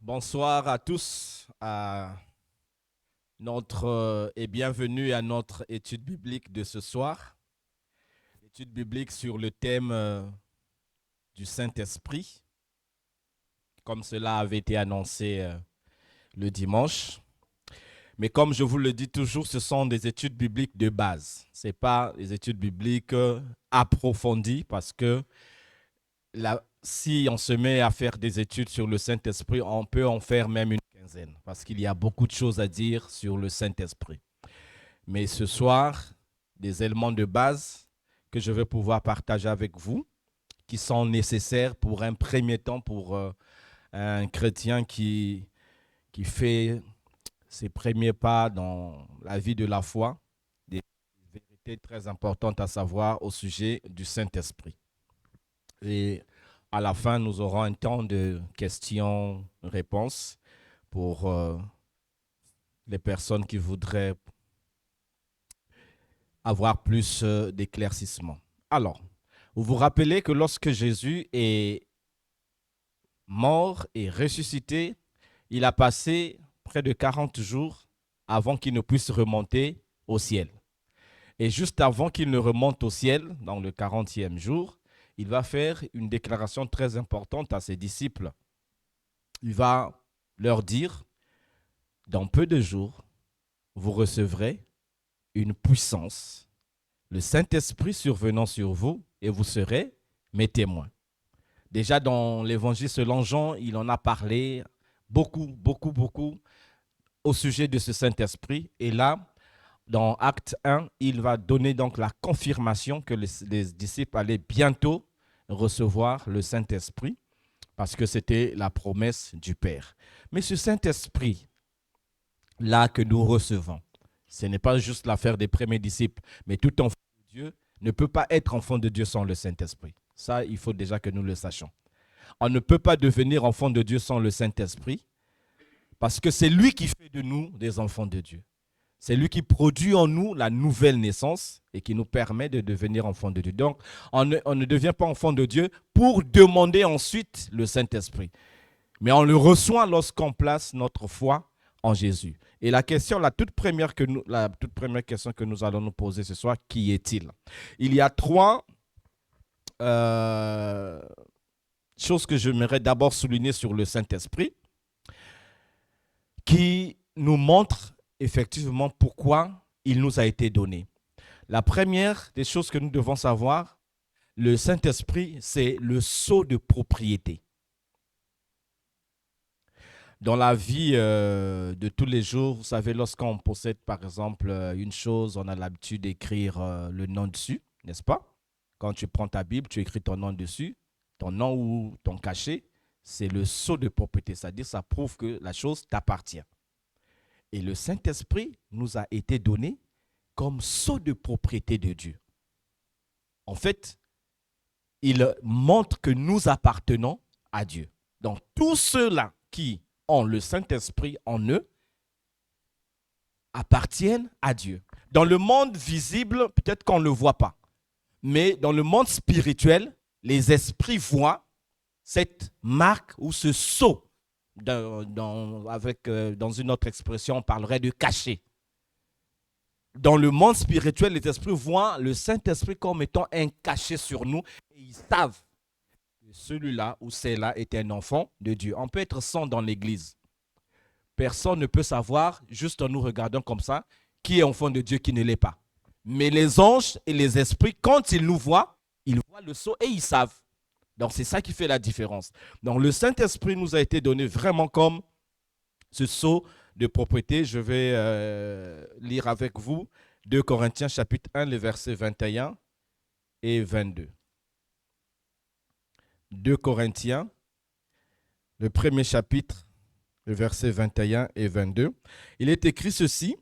Bonsoir à tous et bienvenue à notre étude biblique de ce soir. Étude biblique sur le thème du Saint-Esprit, comme cela avait été annoncé le dimanche. Mais comme je vous le dis toujours, ce sont des études bibliques de base. Ce n'est pas des études bibliques approfondies parce que si on se met à faire des études sur le Saint-Esprit, on peut en faire même une quinzaine parce qu'il y a beaucoup de choses à dire sur le Saint-Esprit. Mais ce soir, des éléments de base que je vais pouvoir partager avec vous qui sont nécessaires pour un premier temps pour un chrétien qui fait ses premiers pas dans la vie de la foi, des vérités très importantes à savoir au sujet du Saint-Esprit. Et à la fin, nous aurons un temps de questions-réponses pour les personnes qui voudraient avoir plus d'éclaircissement. Alors, vous vous rappelez que lorsque Jésus est mort et ressuscité, il a passé près de 40 jours avant qu'il ne puisse remonter au ciel. Et juste avant qu'il ne remonte au ciel, dans le 40e jour, il va faire une déclaration très importante à ses disciples. Il va leur dire, dans peu de jours, vous recevrez une puissance, le Saint-Esprit survenant sur vous, et vous serez mes témoins. Déjà dans l'évangile selon Jean, il en a parlé beaucoup au sujet de ce Saint-Esprit. Et là, dans Acte 1, il va donner donc la confirmation que les disciples allaient bientôt recevoir le Saint-Esprit parce que c'était la promesse du Père. Mais ce Saint-Esprit-là que nous recevons, ce n'est pas juste l'affaire des premiers disciples, mais tout enfant de Dieu ne peut pas être enfant de Dieu sans le Saint-Esprit. Ça, il faut déjà que nous le sachions. On ne peut pas devenir enfant de Dieu sans le Saint-Esprit parce que c'est lui qui fait de nous des enfants de Dieu. C'est lui qui produit en nous la nouvelle naissance et qui nous permet de devenir enfants de Dieu. Donc, on ne devient pas enfant de Dieu pour demander ensuite le Saint-Esprit. Mais on le reçoit lorsqu'on place notre foi en Jésus. Et la toute première question que nous allons nous poser ce soir, qui est-il? Il y a trois choses que j'aimerais d'abord souligner sur le Saint-Esprit qui nous montrent effectivement pourquoi il nous a été donné. La première des choses que nous devons savoir, le Saint-Esprit, c'est le sceau de propriété. Dans la vie de tous les jours, vous savez, lorsqu'on possède par exemple une chose, on a l'habitude d'écrire le nom dessus, n'est-ce pas? Quand tu prends ta Bible, tu écris ton nom dessus, ton nom ou ton cachet, c'est le sceau de propriété, c'est-à-dire que ça prouve que la chose t'appartient. Et le Saint-Esprit nous a été donné comme sceau de propriété de Dieu. En fait, il montre que nous appartenons à Dieu. Donc, tous ceux-là qui ont le Saint-Esprit en eux appartiennent à Dieu. Dans le monde visible, peut-être qu'on ne le voit pas. Mais dans le monde spirituel, les esprits voient cette marque ou ce sceau. Dans une autre expression, on parlerait de cachet. Dans le monde spirituel, les esprits voient le Saint-Esprit comme étant un cachet sur nous et ils savent que celui-là ou celle-là est un enfant de Dieu. On peut être sans dans l'église. Personne ne peut savoir, juste en nous regardant comme ça, qui est enfant de Dieu, qui ne l'est pas. Mais les anges et les esprits, quand ils nous voient, ils voient le sceau et ils savent. Donc c'est ça qui fait la différence. Donc le Saint-Esprit nous a été donné vraiment comme ce sceau de propriété. Je vais lire avec vous 2 Corinthiens chapitre 1, les versets 21 et 22. 2 Corinthiens, le premier chapitre, le verset 21 et 22. Il est écrit ceci.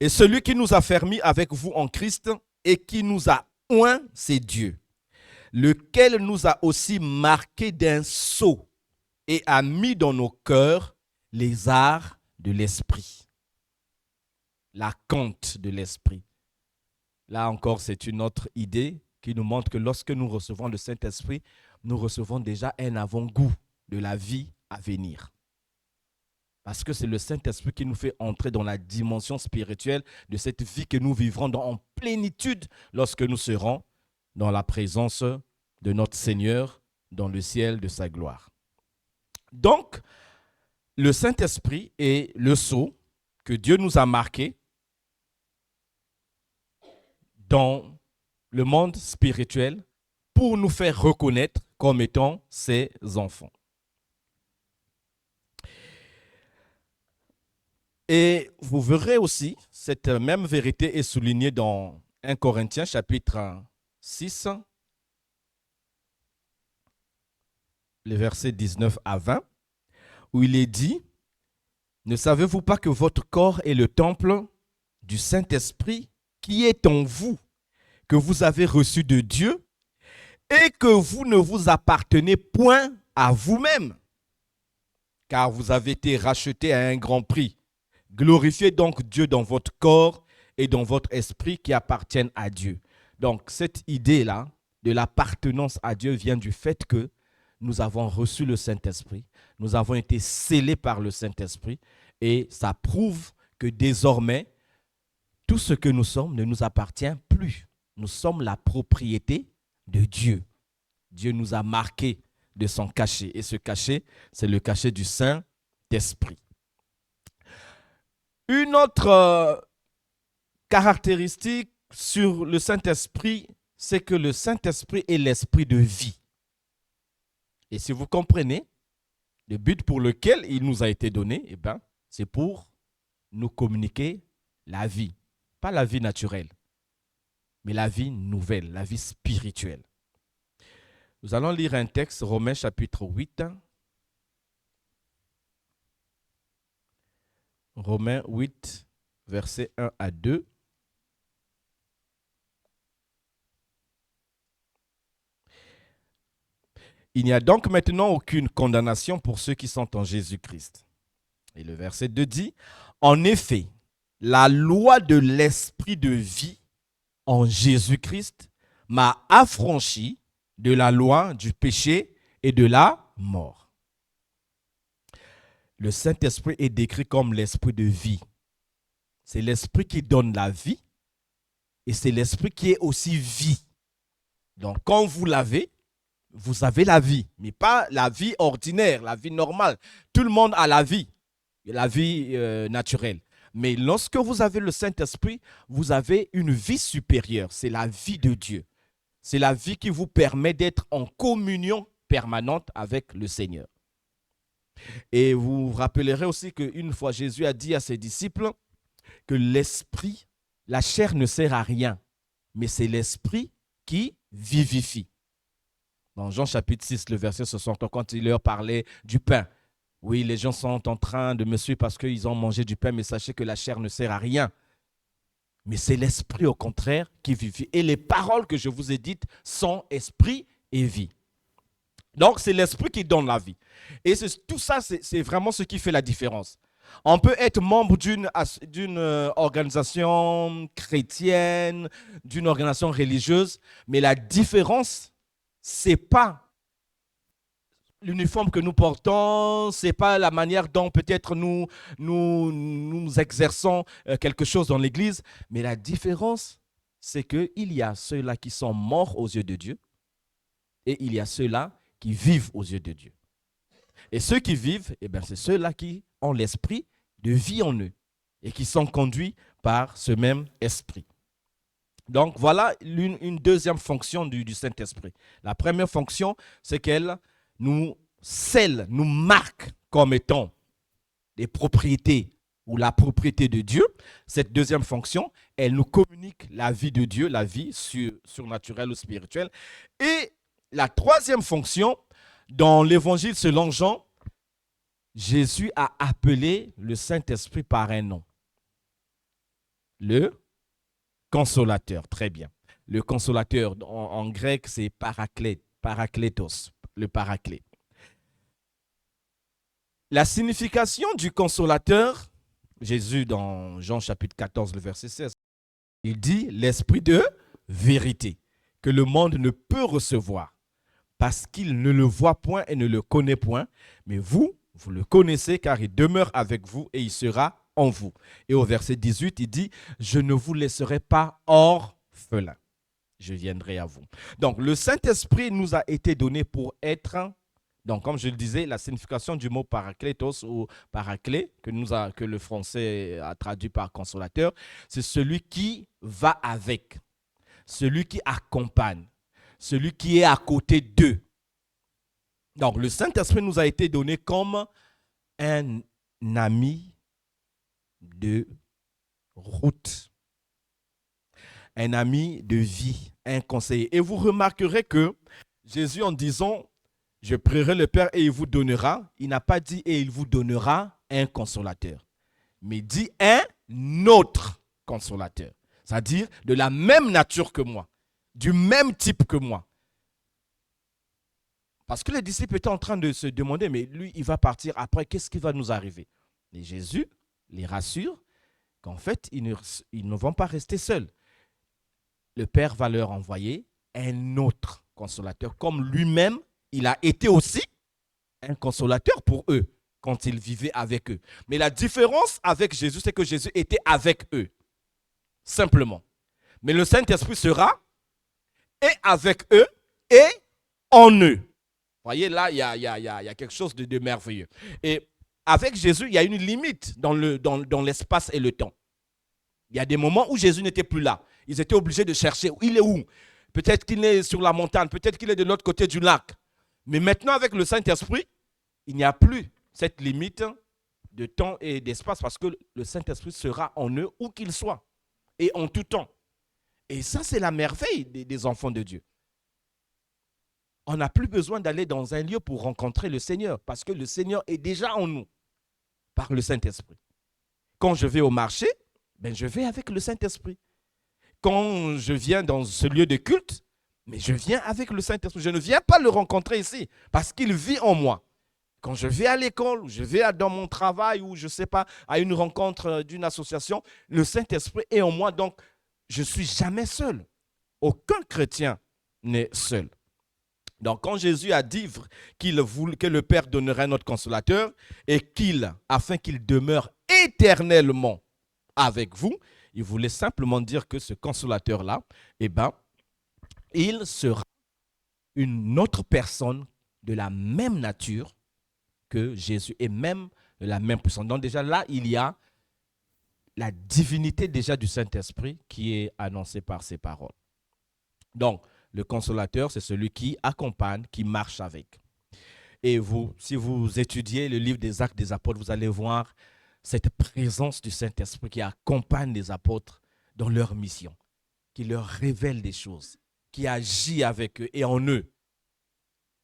Et celui qui nous a fermis avec vous en Christ et qui nous a oint, c'est Dieu, lequel nous a aussi marqués d'un sceau et a mis dans nos cœurs les arts de l'esprit, la conte de l'esprit. Là encore, c'est une autre idée qui nous montre que lorsque nous recevons le Saint-Esprit, nous recevons déjà un avant-goût de la vie à venir. Parce que c'est le Saint-Esprit qui nous fait entrer dans la dimension spirituelle de cette vie que nous vivrons en plénitude lorsque nous serons dans la présence de notre Seigneur dans le ciel de sa gloire. Donc, le Saint-Esprit est le sceau que Dieu nous a marqué dans le monde spirituel pour nous faire reconnaître comme étant ses enfants. Et vous verrez aussi, cette même vérité est soulignée dans 1 Corinthiens chapitre 6, les versets 19 à 20, où il est dit « Ne savez-vous pas que votre corps est le temple du Saint-Esprit qui est en vous, que vous avez reçu de Dieu, et que vous ne vous appartenez point à vous-même, car vous avez été rachetés à un grand prix. Glorifiez donc Dieu dans votre corps et dans votre esprit qui appartiennent à Dieu. » Donc, cette idée-là de l'appartenance à Dieu vient du fait que nous avons reçu le Saint-Esprit, nous avons été scellés par le Saint-Esprit et ça prouve que désormais, tout ce que nous sommes ne nous appartient plus. Nous sommes la propriété de Dieu. Dieu nous a marqués de son cachet et ce cachet, c'est le cachet du Saint-Esprit. Une autre caractéristique sur le Saint-Esprit, c'est que le Saint-Esprit est l'esprit de vie. Et si vous comprenez, le but pour lequel il nous a été donné, c'est pour nous communiquer la vie. Pas la vie naturelle, mais la vie nouvelle, la vie spirituelle. Nous allons lire un texte, Romains chapitre 8. Romains 8, versets 1 à 2. Il n'y a donc maintenant aucune condamnation pour ceux qui sont en Jésus-Christ. Et le verset 2 dit, « En effet, la loi de l'esprit de vie en Jésus-Christ m'a affranchi de la loi du péché et de la mort. » Le Saint-Esprit est décrit comme l'esprit de vie. C'est l'esprit qui donne la vie et c'est l'esprit qui est aussi vie. Donc, quand vous l'avez, vous avez la vie, mais pas la vie ordinaire, la vie normale. Tout le monde a la vie naturelle. Mais lorsque vous avez le Saint-Esprit, vous avez une vie supérieure. C'est la vie de Dieu. C'est la vie qui vous permet d'être en communion permanente avec le Seigneur. Et vous vous rappellerez aussi qu'une fois Jésus a dit à ses disciples que l'esprit, la chair ne sert à rien, mais c'est l'esprit qui vivifie. Dans Jean chapitre 6, le verset 60, quand il leur parlait du pain. Oui, les gens sont en train de me suivre parce qu'ils ont mangé du pain, mais sachez que la chair ne sert à rien. Mais c'est l'esprit au contraire qui vivifie. Et les paroles que je vous ai dites sont esprit et vie. Donc, c'est l'esprit qui donne la vie. Et tout ça, c'est vraiment ce qui fait la différence. On peut être membre d'une organisation chrétienne, d'une organisation religieuse, mais la différence, ce n'est pas l'uniforme que nous portons, ce n'est pas la manière dont peut-être nous exerçons quelque chose dans l'Église, mais la différence, c'est qu'il y a ceux-là qui sont morts aux yeux de Dieu et il y a ceux-là qui vivent aux yeux de Dieu. Et ceux qui vivent, c'est ceux-là qui ont l'esprit de vie en eux et qui sont conduits par ce même esprit. Donc, voilà une deuxième fonction du Saint-Esprit. La première fonction, c'est qu'elle nous scelle, nous marque comme étant des propriétés ou la propriété de Dieu. Cette deuxième fonction, elle nous communique la vie de Dieu, la vie surnaturelle ou spirituelle. Et la troisième fonction, dans l'Évangile selon Jean, Jésus a appelé le Saint-Esprit par un nom. Le consolateur, très bien. Le consolateur, en grec, c'est parakletos, le paraclet. La signification du consolateur, Jésus dans Jean chapitre 14, le verset 16, il dit l'esprit de vérité que le monde ne peut recevoir parce qu'il ne le voit point et ne le connaît point, mais vous, Vous le connaissez car il demeure avec vous et il sera en vous. Et au verset 18, il dit, je ne vous laisserai pas orphelins. Je viendrai à vous. Donc, le Saint-Esprit nous a été donné pour être, donc comme je le disais, la signification du mot parakletos ou paraclet, que le français a traduit par consolateur, c'est celui qui va avec, celui qui accompagne, celui qui est à côté d'eux. Donc, le Saint-Esprit nous a été donné comme un ami de route, un ami de vie, un conseiller. Et vous remarquerez que Jésus, en disant, je prierai le Père et il vous donnera, il n'a pas dit et il vous donnera un consolateur, mais il dit un autre consolateur, c'est-à-dire de la même nature que moi, du même type que moi. Parce que les disciples étaient en train de se demander, mais lui, il va partir après, qu'est-ce qui va nous arriver? Et Jésus les rassure qu'en fait, ils ne vont pas rester seuls. Le Père va leur envoyer un autre consolateur, comme lui-même, il a été aussi un consolateur pour eux quand il vivait avec eux. Mais la différence avec Jésus, c'est que Jésus était avec eux, simplement. Mais le Saint-Esprit sera et avec eux et en eux. Vous voyez, là, il y a quelque chose de merveilleux. Et avec Jésus, il y a une limite dans l'espace et le temps. Il y a des moments où Jésus n'était plus là. Ils étaient obligés de chercher. Il est où? Peut-être qu'il est sur la montagne, peut-être qu'il est de l'autre côté du lac. Mais maintenant, avec le Saint-Esprit, il n'y a plus cette limite de temps et d'espace parce que le Saint-Esprit sera en eux où qu'ils soient et en tout temps. Et ça, c'est la merveille des enfants de Dieu. On n'a plus besoin d'aller dans un lieu pour rencontrer le Seigneur parce que le Seigneur est déjà en nous par le Saint-Esprit. Quand je vais au marché, ben je vais avec le Saint-Esprit. Quand je viens dans ce lieu de culte, mais je viens avec le Saint-Esprit. Je ne viens pas le rencontrer ici parce qu'il vit en moi. Quand je vais à l'école, ou je vais dans mon travail, ou je ne sais pas, à une rencontre d'une association, le Saint-Esprit est en moi, donc je ne suis jamais seul. Aucun chrétien n'est seul. Donc, quand Jésus a dit que le Père donnerait notre consolateur et afin qu'il demeure éternellement avec vous, il voulait simplement dire que ce consolateur-là, il sera une autre personne de la même nature que Jésus et même de la même puissance. Donc déjà là, il y a la divinité déjà du Saint-Esprit qui est annoncée par ces paroles. Donc, le consolateur, c'est celui qui accompagne, qui marche avec. Et si vous étudiez le livre des Actes des Apôtres, vous allez voir cette présence du Saint-Esprit qui accompagne les apôtres dans leur mission, qui leur révèle des choses, qui agit avec eux et en eux.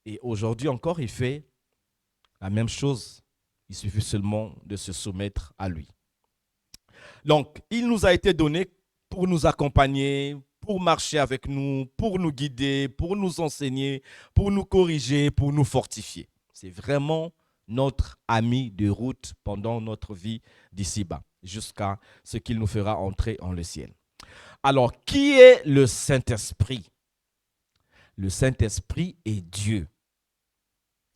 Et aujourd'hui encore, il fait la même chose. Il suffit seulement de se soumettre à lui. Donc, il nous a été donné pour nous accompagner, pour marcher avec nous, pour nous guider, pour nous enseigner, pour nous corriger, pour nous fortifier. C'est vraiment notre ami de route pendant notre vie d'ici-bas, jusqu'à ce qu'il nous fera entrer en le ciel. Alors, qui est le Saint-Esprit? Le Saint-Esprit est Dieu.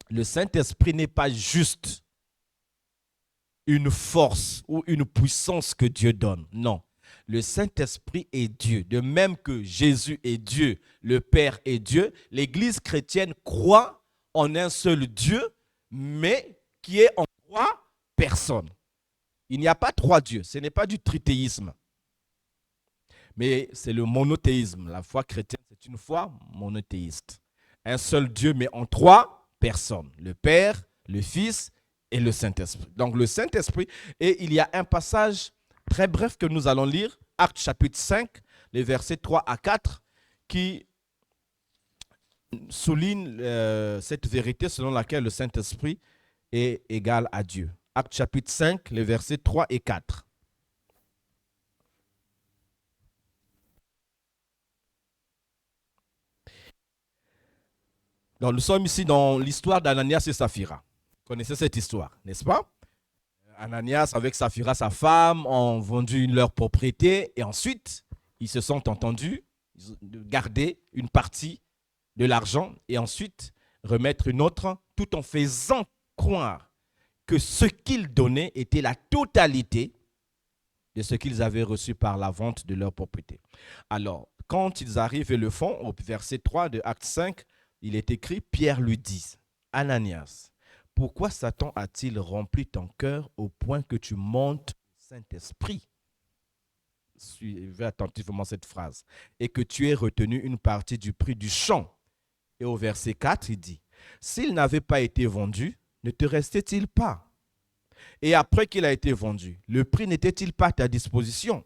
Le Saint-Esprit n'est pas juste une force ou une puissance que Dieu donne. Non. Le Saint-Esprit est Dieu. De même que Jésus est Dieu, le Père est Dieu, l'Église chrétienne croit en un seul Dieu, mais qui est en trois personnes. Il n'y a pas trois dieux. Ce n'est pas du trithéisme. Mais c'est le monothéisme. La foi chrétienne, c'est une foi monothéiste. Un seul Dieu, mais en trois personnes. Le Père, le Fils et le Saint-Esprit. Donc le Saint-Esprit, et il y a un passage très bref que nous allons lire, Actes chapitre 5, les versets 3 à 4, qui souligne cette vérité selon laquelle le Saint-Esprit est égal à Dieu. Actes chapitre 5, les versets 3 et 4. Donc, nous sommes ici dans l'histoire d'Ananias et Saphira. Vous connaissez cette histoire, n'est-ce pas? Ananias avec Saphira, sa femme, ont vendu leur propriété et ensuite, ils se sont entendus de garder une partie de l'argent et ensuite remettre une autre tout en faisant croire que ce qu'ils donnaient était la totalité de ce qu'ils avaient reçu par la vente de leur propriété. Alors, quand ils arrivent et le font, au verset 3 de Acte 5, il est écrit, Pierre lui dit, Ananias, pourquoi Satan a-t-il rempli ton cœur au point que tu montes au Saint-Esprit? Suivez attentivement cette phrase. Et que tu aies retenu une partie du prix du champ. Et au verset 4, il dit, s'il n'avait pas été vendu, ne te restait-il pas? Et après qu'il a été vendu, le prix n'était-il pas à ta disposition?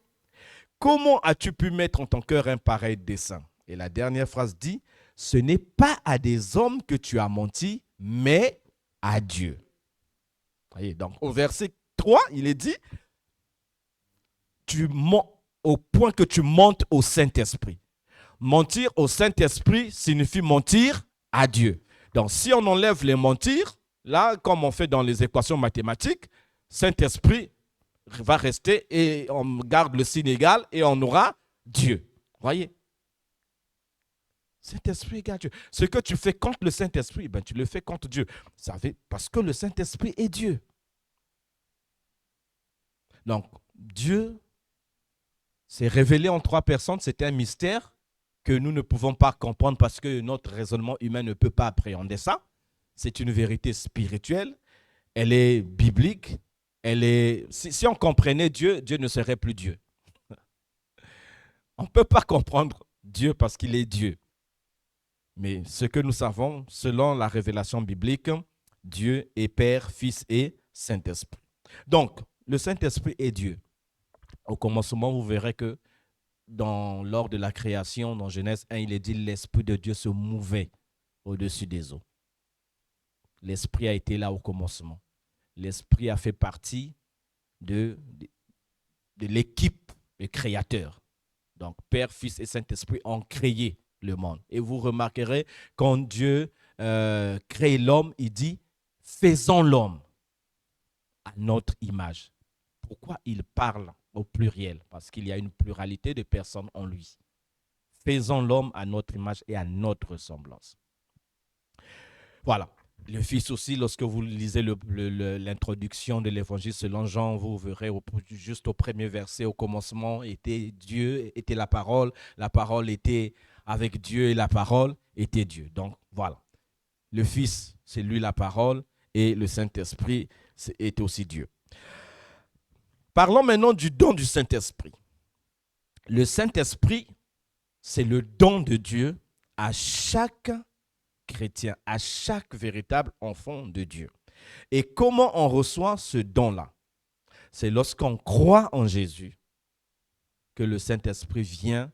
Comment as-tu pu mettre en ton cœur un pareil dessein? Et la dernière phrase dit, ce n'est pas à des hommes que tu as menti, mais à Dieu. Voyez, donc au verset 3, il est dit, au point que tu montes au Saint-Esprit. Mentir au Saint-Esprit signifie mentir à Dieu. Donc si on enlève les mentir, là, comme on fait dans les équations mathématiques, Saint-Esprit va rester et on garde le signe égal et on aura Dieu. Voyez? Saint-Esprit égale Dieu. Ce que tu fais contre le Saint-Esprit, ben, tu le fais contre Dieu. Vous savez, parce que le Saint-Esprit est Dieu. Donc, Dieu s'est révélé en 3 personnes. C'est un mystère que nous ne pouvons pas comprendre parce que notre raisonnement humain ne peut pas appréhender ça. C'est une vérité spirituelle. Elle est biblique. Si on comprenait Dieu, Dieu ne serait plus Dieu. On ne peut pas comprendre Dieu parce qu'il est Dieu. Mais ce que nous savons, selon la révélation biblique, Dieu est Père, Fils et Saint-Esprit. Donc, le Saint-Esprit est Dieu. Au commencement, vous verrez que lors de la création, dans Genèse 1, il est dit l'Esprit de Dieu se mouvait au-dessus des eaux. L'Esprit a été là au commencement. L'Esprit a fait partie de l'équipe des créateurs. Donc, Père, Fils et Saint-Esprit ont créé le monde. Et vous remarquerez, quand Dieu crée l'homme, il dit « faisons l'homme à notre image ». Pourquoi il parle au pluriel? Parce qu'il y a une pluralité de personnes en lui. Faisons l'homme à notre image et à notre ressemblance. Voilà. Le Fils aussi, lorsque vous lisez l'introduction de l'évangile selon Jean, vous verrez juste au premier verset, au commencement était Dieu, était la parole était avec Dieu et la parole était Dieu. Donc voilà, le Fils, c'est lui la parole et le Saint-Esprit est aussi Dieu. Parlons maintenant du don du Saint-Esprit. Le Saint-Esprit, c'est le don de Dieu à chaque chrétien, à chaque véritable enfant de Dieu. Et comment on reçoit ce don-là? C'est lorsqu'on croit en Jésus que le Saint-Esprit vient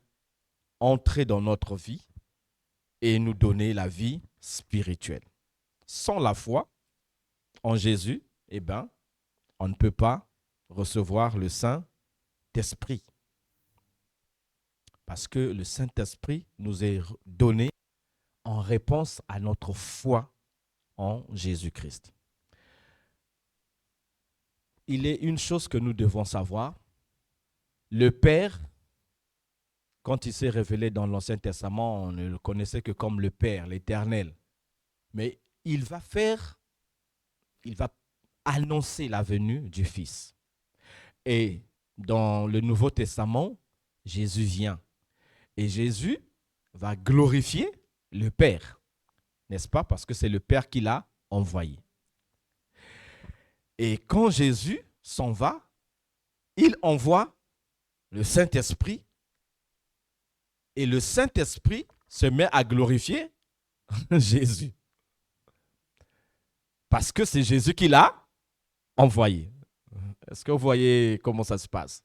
entrer dans notre vie et nous donner la vie spirituelle. Sans la foi en Jésus, eh ben, on ne peut pas recevoir le Saint-Esprit. Parce que le Saint-Esprit nous est donné en réponse à notre foi en Jésus-Christ. Il est une chose que nous devons savoir. Le Père, quand il s'est révélé dans l'Ancien Testament, on ne le connaissait que comme le Père, l'Éternel. Mais il va annoncer la venue du Fils. Et dans le Nouveau Testament, Jésus vient. Et Jésus va glorifier le Père, n'est-ce pas? Parce que c'est le Père qui l'a envoyé. Et quand Jésus s'en va, il envoie le Saint-Esprit et le Saint-Esprit se met à glorifier Jésus. Parce que c'est Jésus qui l'a envoyé. Est-ce que vous voyez comment ça se passe?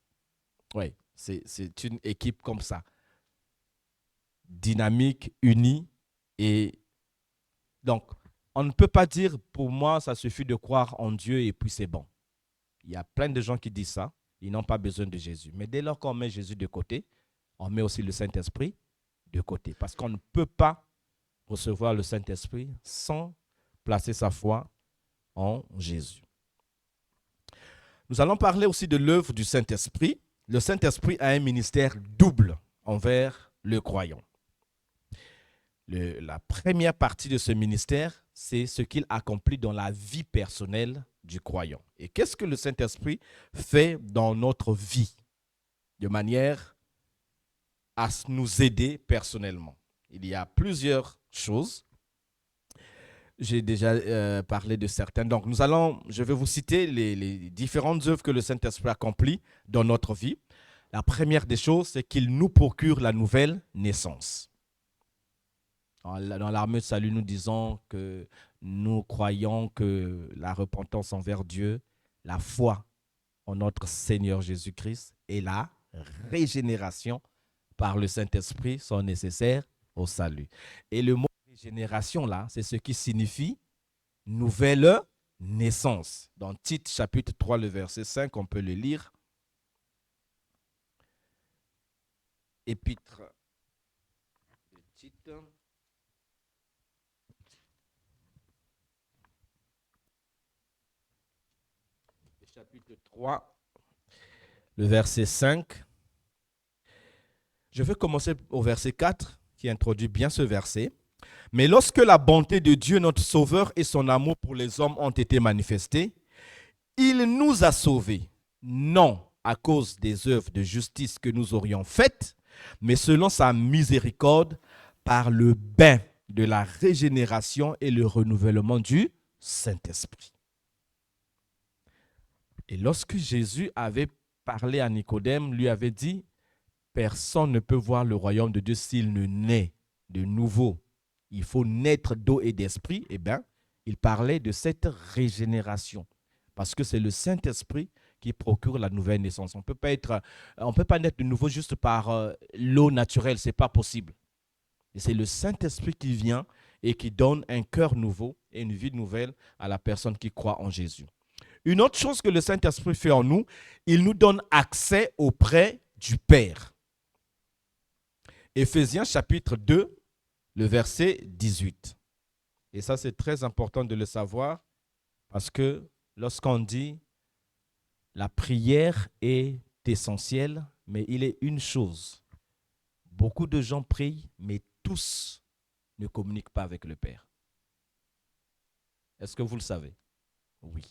Oui, c'est une équipe comme ça. Dynamique, unie. Et donc, on ne peut pas dire, pour moi, ça suffit de croire en Dieu et puis c'est bon. Il y a plein de gens qui disent ça. Ils n'ont pas besoin de Jésus. Mais dès lors qu'on met Jésus de côté, on met aussi le Saint-Esprit de côté. Parce qu'on ne peut pas recevoir le Saint-Esprit sans placer sa foi en Jésus. Nous allons parler aussi de l'œuvre du Saint-Esprit. Le Saint-Esprit a un ministère double envers le croyant. La première partie de ce ministère, c'est ce qu'il accomplit dans la vie personnelle du croyant. Et qu'est-ce que le Saint-Esprit fait dans notre vie de manière à nous aider personnellement? Il y a plusieurs choses. J'ai déjà parlé de certaines. Donc, je vais vous citer les différentes œuvres que le Saint-Esprit accomplit dans notre vie. La première des choses, c'est qu'il nous procure la nouvelle naissance. Dans l'armée de salut, nous disons que nous croyons que la repentance envers Dieu, la foi en notre Seigneur Jésus-Christ et la régénération par le Saint-Esprit sont nécessaires au salut. Et le mot régénération, là, c'est ce qui signifie nouvelle naissance. Dans Tite, chapitre 3, le verset 5, on peut le lire. Épître de Tite. Chapitre 3, le verset 5. Je vais commencer au verset 4, qui introduit bien ce verset. Mais lorsque la bonté de Dieu, notre Sauveur, et son amour pour les hommes ont été manifestés, il nous a sauvés, non à cause des œuvres de justice que nous aurions faites, mais selon sa miséricorde, par le bain de la régénération et le renouvellement du Saint-Esprit. Et lorsque Jésus avait parlé à Nicodème, lui avait dit, personne ne peut voir le royaume de Dieu s'il ne naît de nouveau. Il faut naître d'eau et d'esprit. Eh bien, il parlait de cette régénération. Parce que c'est le Saint-Esprit qui procure la nouvelle naissance. On ne peut pas naître de nouveau juste par l'eau naturelle. Ce n'est pas possible. Et c'est le Saint-Esprit qui vient et qui donne un cœur nouveau et une vie nouvelle à la personne qui croit en Jésus. Une autre chose que le Saint-Esprit fait en nous, il nous donne accès auprès du Père. Éphésiens chapitre 2, le verset 18. Et ça, c'est très important de le savoir parce que lorsqu'on dit la prière est essentielle, mais il est une chose. Beaucoup de gens prient, mais tous ne communiquent pas avec le Père. Est-ce que vous le savez? Oui.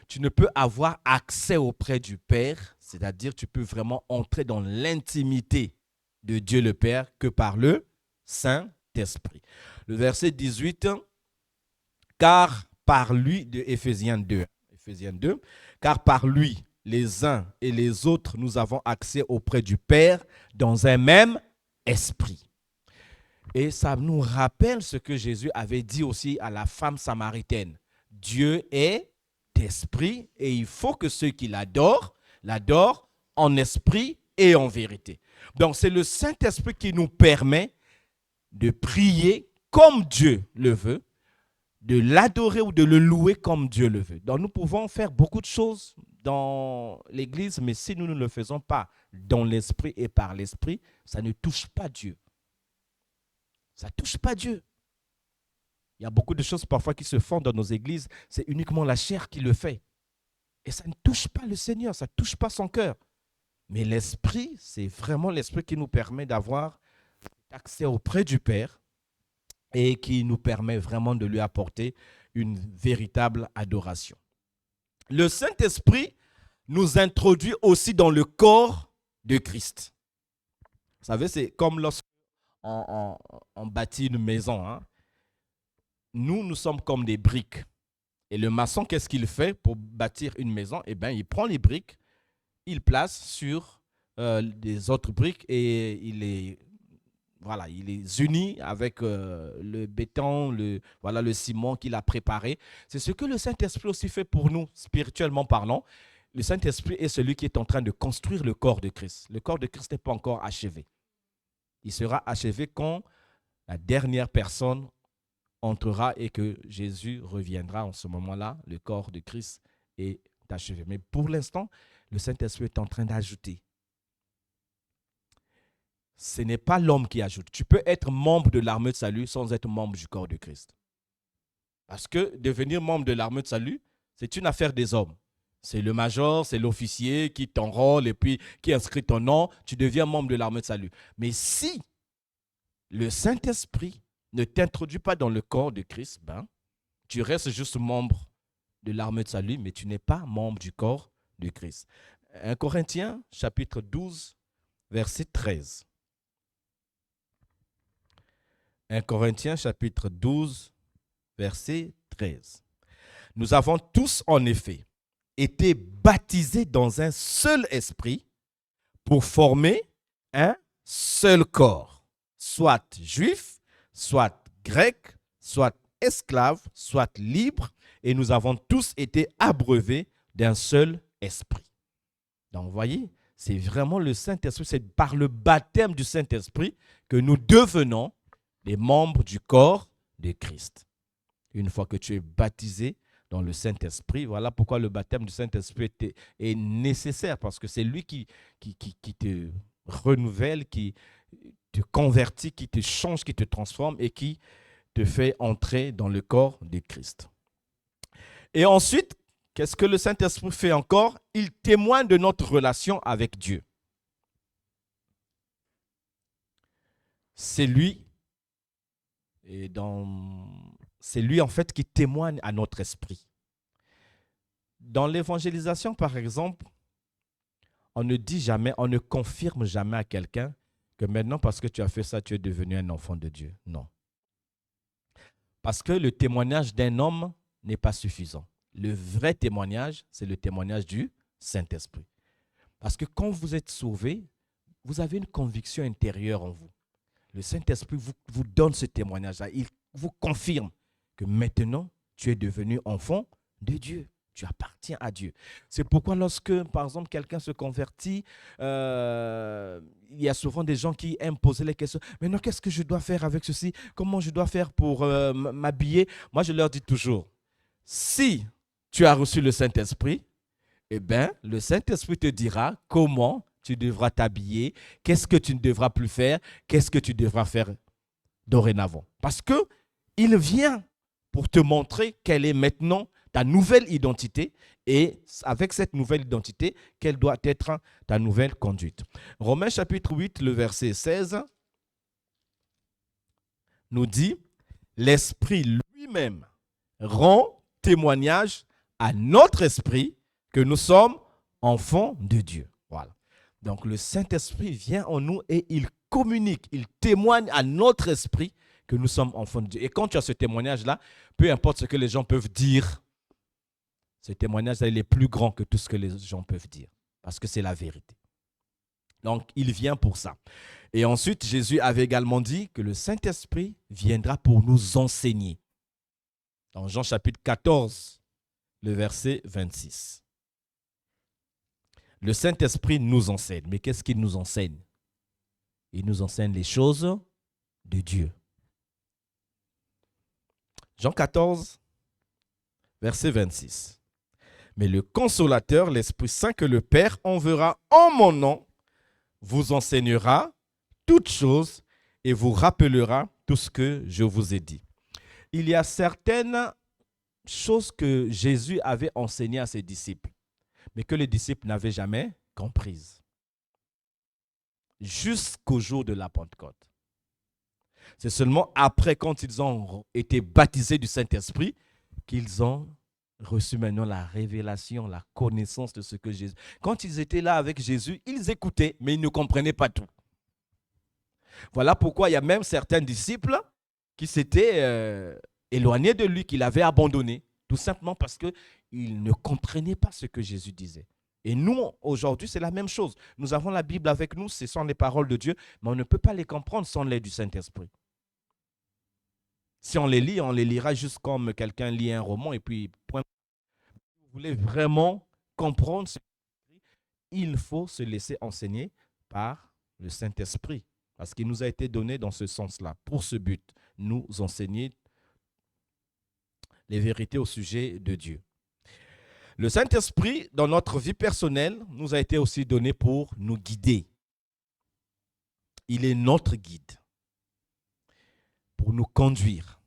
Tu ne peux avoir accès auprès du Père, c'est-à-dire tu peux vraiment entrer dans l'intimité de Dieu le Père que par le Saint-Esprit. Le verset 18, car par lui, de Éphésiens 2, car par lui, les uns et les autres, nous avons accès auprès du Père dans un même esprit. Et ça nous rappelle ce que Jésus avait dit aussi à la femme samaritaine. Dieu est esprit et il faut que ceux qui l'adorent en esprit et en vérité. Donc c'est le Saint-Esprit qui nous permet de prier comme Dieu le veut, de l'adorer ou de le louer comme Dieu le veut. Donc nous pouvons faire beaucoup de choses dans l'Église, mais si nous ne le faisons pas dans l'esprit et par l'esprit, ça ne touche pas Dieu. Ça ne touche pas Dieu. Il y a beaucoup de choses parfois qui se font dans nos églises, c'est uniquement la chair qui le fait. Et ça ne touche pas le Seigneur, ça ne touche pas son cœur. Mais l'esprit, c'est vraiment l'esprit qui nous permet d'avoir accès auprès du Père et qui nous permet vraiment de lui apporter une véritable adoration. Le Saint-Esprit nous introduit aussi dans le corps de Christ. Vous savez, c'est comme lorsqu'on bâtit une maison, hein. Nous sommes comme des briques. Et le maçon, qu'est-ce qu'il fait pour bâtir une maison? Eh bien, il prend les briques, il place sur des autres briques et il les unit avec le béton, le ciment qu'il a préparé. C'est ce que le Saint-Esprit aussi fait pour nous, spirituellement parlant. Le Saint-Esprit est celui qui est en train de construire le corps de Christ. Le corps de Christ n'est pas encore achevé. Il sera achevé quand la dernière personne entrera et que Jésus reviendra. En ce moment-là, le corps de Christ est achevé. Mais pour l'instant, le Saint-Esprit est en train d'ajouter. Ce n'est pas l'homme qui ajoute. Tu peux être membre de l'armée de salut sans être membre du corps de Christ. Parce que devenir membre de l'armée de salut, c'est une affaire des hommes. C'est le major, c'est l'officier qui t'enrôle et puis qui inscrit ton nom. Tu deviens membre de l'armée de salut. Mais si le Saint-Esprit ne t'introduit pas dans le corps de Christ, tu restes juste membre de l'armée de salut, mais tu n'es pas membre du corps de Christ. 1 Corinthiens, chapitre 12, verset 13. 1 Corinthiens, chapitre 12, verset 13. Nous avons tous, en effet, été baptisés dans un seul esprit pour former un seul corps, soit juif, soit grec, soit esclave, soit libre, et nous avons tous été abreuvés d'un seul esprit. Donc, vous voyez, c'est vraiment le Saint-Esprit, c'est par le baptême du Saint-Esprit que nous devenons les membres du corps de Christ. Une fois que tu es baptisé dans le Saint-Esprit, voilà pourquoi le baptême du Saint-Esprit est nécessaire, parce que c'est lui qui te renouvelle, qui te convertit, qui te change, qui te transforme et qui te fait entrer dans le corps de Christ. Et ensuite, qu'est-ce que le Saint-Esprit fait encore? Il témoigne de notre relation avec Dieu. C'est lui, en fait qui témoigne à notre esprit. Dans l'évangélisation, par exemple, on ne dit jamais, on ne confirme jamais à quelqu'un que maintenant, parce que tu as fait ça, tu es devenu un enfant de Dieu. Non. Parce que le témoignage d'un homme n'est pas suffisant. Le vrai témoignage, c'est le témoignage du Saint-Esprit. Parce que quand vous êtes sauvé, vous avez une conviction intérieure en vous. Le Saint-Esprit vous donne ce témoignage-là. Il vous confirme que maintenant, tu es devenu enfant de Dieu. Tu appartiens à Dieu. C'est pourquoi lorsque, par exemple, quelqu'un se convertit, il y a souvent des gens qui aiment poser les questions. Maintenant, qu'est-ce que je dois faire avec ceci? Comment je dois faire pour m'habiller? Moi, je leur dis toujours, si tu as reçu le Saint-Esprit, eh bien, le Saint-Esprit te dira comment tu devras t'habiller, qu'est-ce que tu ne devras plus faire, qu'est-ce que tu devras faire dorénavant. Parce qu'il vient pour te montrer quelle est maintenant ta nouvelle identité et avec cette nouvelle identité, quelle doit être ta nouvelle conduite. Romains chapitre 8, le verset 16 nous dit « L'Esprit lui-même rend témoignage à notre esprit que nous sommes enfants de Dieu. » Voilà. Donc le Saint-Esprit vient en nous et il communique, il témoigne à notre esprit que nous sommes enfants de Dieu. Et quand tu as ce témoignage-là, peu importe ce que les gens peuvent dire, ce témoignage-là, il est plus grand que tout ce que les gens peuvent dire, parce que c'est la vérité. Donc, il vient pour ça. Et ensuite, Jésus avait également dit que le Saint-Esprit viendra pour nous enseigner. Dans Jean chapitre 14, le verset 26. Le Saint-Esprit nous enseigne. Mais qu'est-ce qu'il nous enseigne? Il nous enseigne les choses de Dieu. Jean 14, verset 26. Mais le Consolateur, l'Esprit Saint que le Père enverra en mon nom, vous enseignera toutes choses et vous rappellera tout ce que je vous ai dit. Il y a certaines choses que Jésus avait enseignées à ses disciples, mais que les disciples n'avaient jamais comprises. Jusqu'au jour de la Pentecôte. C'est seulement après, quand ils ont été baptisés du Saint-Esprit, qu'ils ont reçu maintenant la révélation, la connaissance de ce que Jésus... Quand ils étaient là avec Jésus, ils écoutaient, mais ils ne comprenaient pas tout. Voilà pourquoi il y a même certains disciples qui s'étaient éloignés de lui, qu'il avait abandonné, tout simplement parce qu'ils ne comprenaient pas ce que Jésus disait. Et nous, aujourd'hui, c'est la même chose. Nous avons la Bible avec nous, ce sont les paroles de Dieu, mais on ne peut pas les comprendre sans l'aide du Saint-Esprit. Si on les lit, on les lira juste comme quelqu'un lit un roman et puis point. Si vous voulez vraiment comprendre ce qu'il écrit, il faut se laisser enseigner par le Saint-Esprit. Parce qu'il nous a été donné dans ce sens-là, pour ce but, nous enseigner les vérités au sujet de Dieu. Le Saint-Esprit, dans notre vie personnelle, nous a été aussi donné pour nous guider. Il est notre guide, pour nous conduire.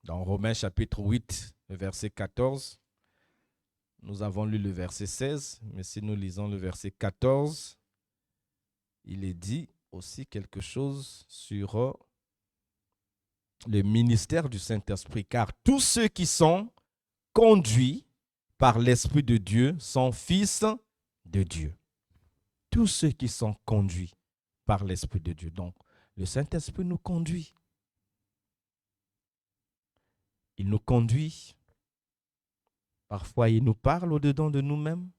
Dans Romains chapitre 8, verset 14, nous avons lu le verset 16, mais si nous lisons le verset 14, il est dit aussi quelque chose sur le ministère du Saint-Esprit, car tous ceux qui sont conduits par l'Esprit de Dieu sont fils de Dieu. Tous ceux qui sont conduits par l'Esprit de Dieu. Donc, le Saint-Esprit nous conduit. Il nous conduit. Parfois, il nous parle au-dedans de nous-mêmes.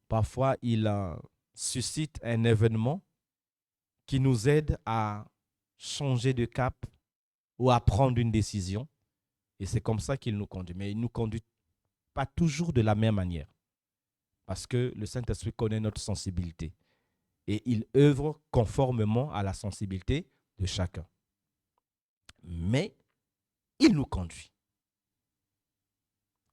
Parfois, il suscite un événement qui nous aide à changer de cap ou à prendre une décision. Et c'est comme ça qu'il nous conduit. Mais il ne nous conduit pas toujours de la même manière. Parce que le Saint-Esprit connaît notre sensibilité. Et il œuvre conformément à la sensibilité de chacun. Mais il nous conduit.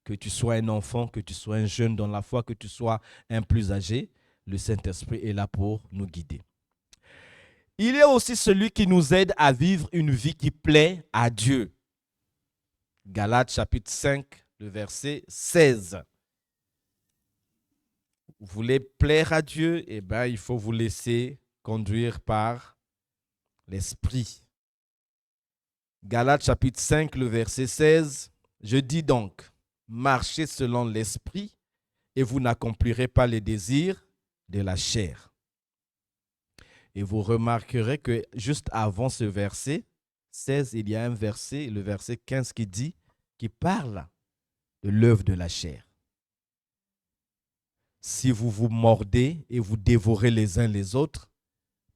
Que tu sois un enfant, que tu sois un jeune dans la foi, que tu sois un plus âgé, le Saint-Esprit est là pour nous guider. Il est aussi celui qui nous aide à vivre une vie qui plaît à Dieu. Galates chapitre 5, le verset 16. Vous voulez plaire à Dieu, eh bien, il faut vous laisser conduire par l'Esprit. Galates chapitre 5, le verset 16. Je dis donc, marchez selon l'Esprit et vous n'accomplirez pas les désirs de la chair. Et vous remarquerez que juste avant ce verset 16, il y a un verset, le verset 15 qui parle de l'œuvre de la chair. Si vous vous mordez et vous dévorez les uns les autres,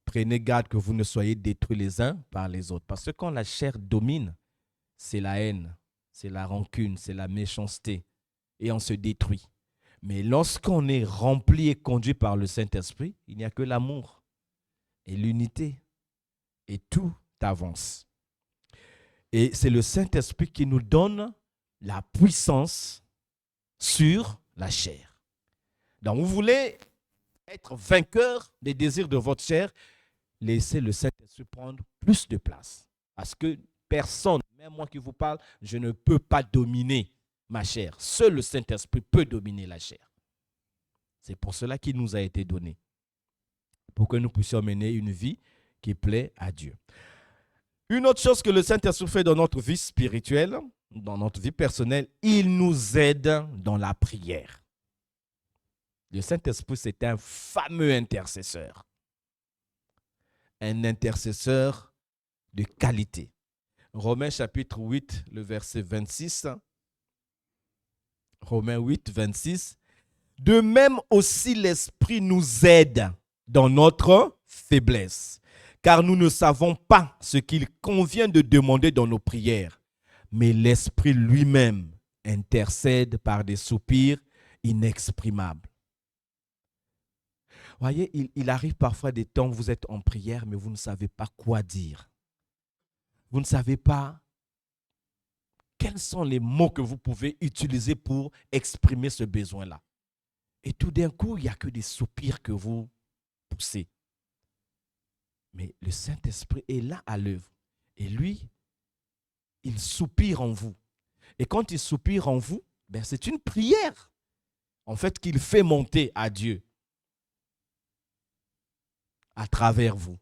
prenez garde que vous ne soyez détruits les uns par les autres. Parce que quand la chair domine, c'est la haine, c'est la rancune, c'est la méchanceté. Et on se détruit. Mais lorsqu'on est rempli et conduit par le Saint-Esprit, il n'y a que l'amour et l'unité. Et tout avance. Et c'est le Saint-Esprit qui nous donne la puissance sur la chair. Donc, vous voulez être vainqueur des désirs de votre chair, laissez le Saint-Esprit prendre plus de place. Parce que personne, même moi qui vous parle, je ne peux pas dominer ma chair. Seul le Saint-Esprit peut dominer la chair. C'est pour cela qu'il nous a été donné. Pour que nous puissions mener une vie qui plaît à Dieu. Une autre chose que le Saint-Esprit fait dans notre vie spirituelle, dans notre vie personnelle, il nous aide dans la prière. Le Saint-Esprit, c'est un fameux intercesseur. Un intercesseur de qualité. Romains chapitre 8, le verset 26. Romains 8, 26. De même aussi l'Esprit nous aide dans notre faiblesse, car nous ne savons pas ce qu'il convient de demander dans nos prières, mais l'Esprit lui-même intercède par des soupirs inexprimables. Voyez, il arrive parfois des temps où vous êtes en prière, mais vous ne savez pas quoi dire. Vous ne savez pas quels sont les mots que vous pouvez utiliser pour exprimer ce besoin-là. Et tout d'un coup, il n'y a que des soupirs que vous poussez. Mais le Saint-Esprit est là à l'œuvre. Et lui, il soupire en vous. Et quand il soupire en vous, ben c'est une prière, en fait, qu'il fait monter à Dieu à travers vous.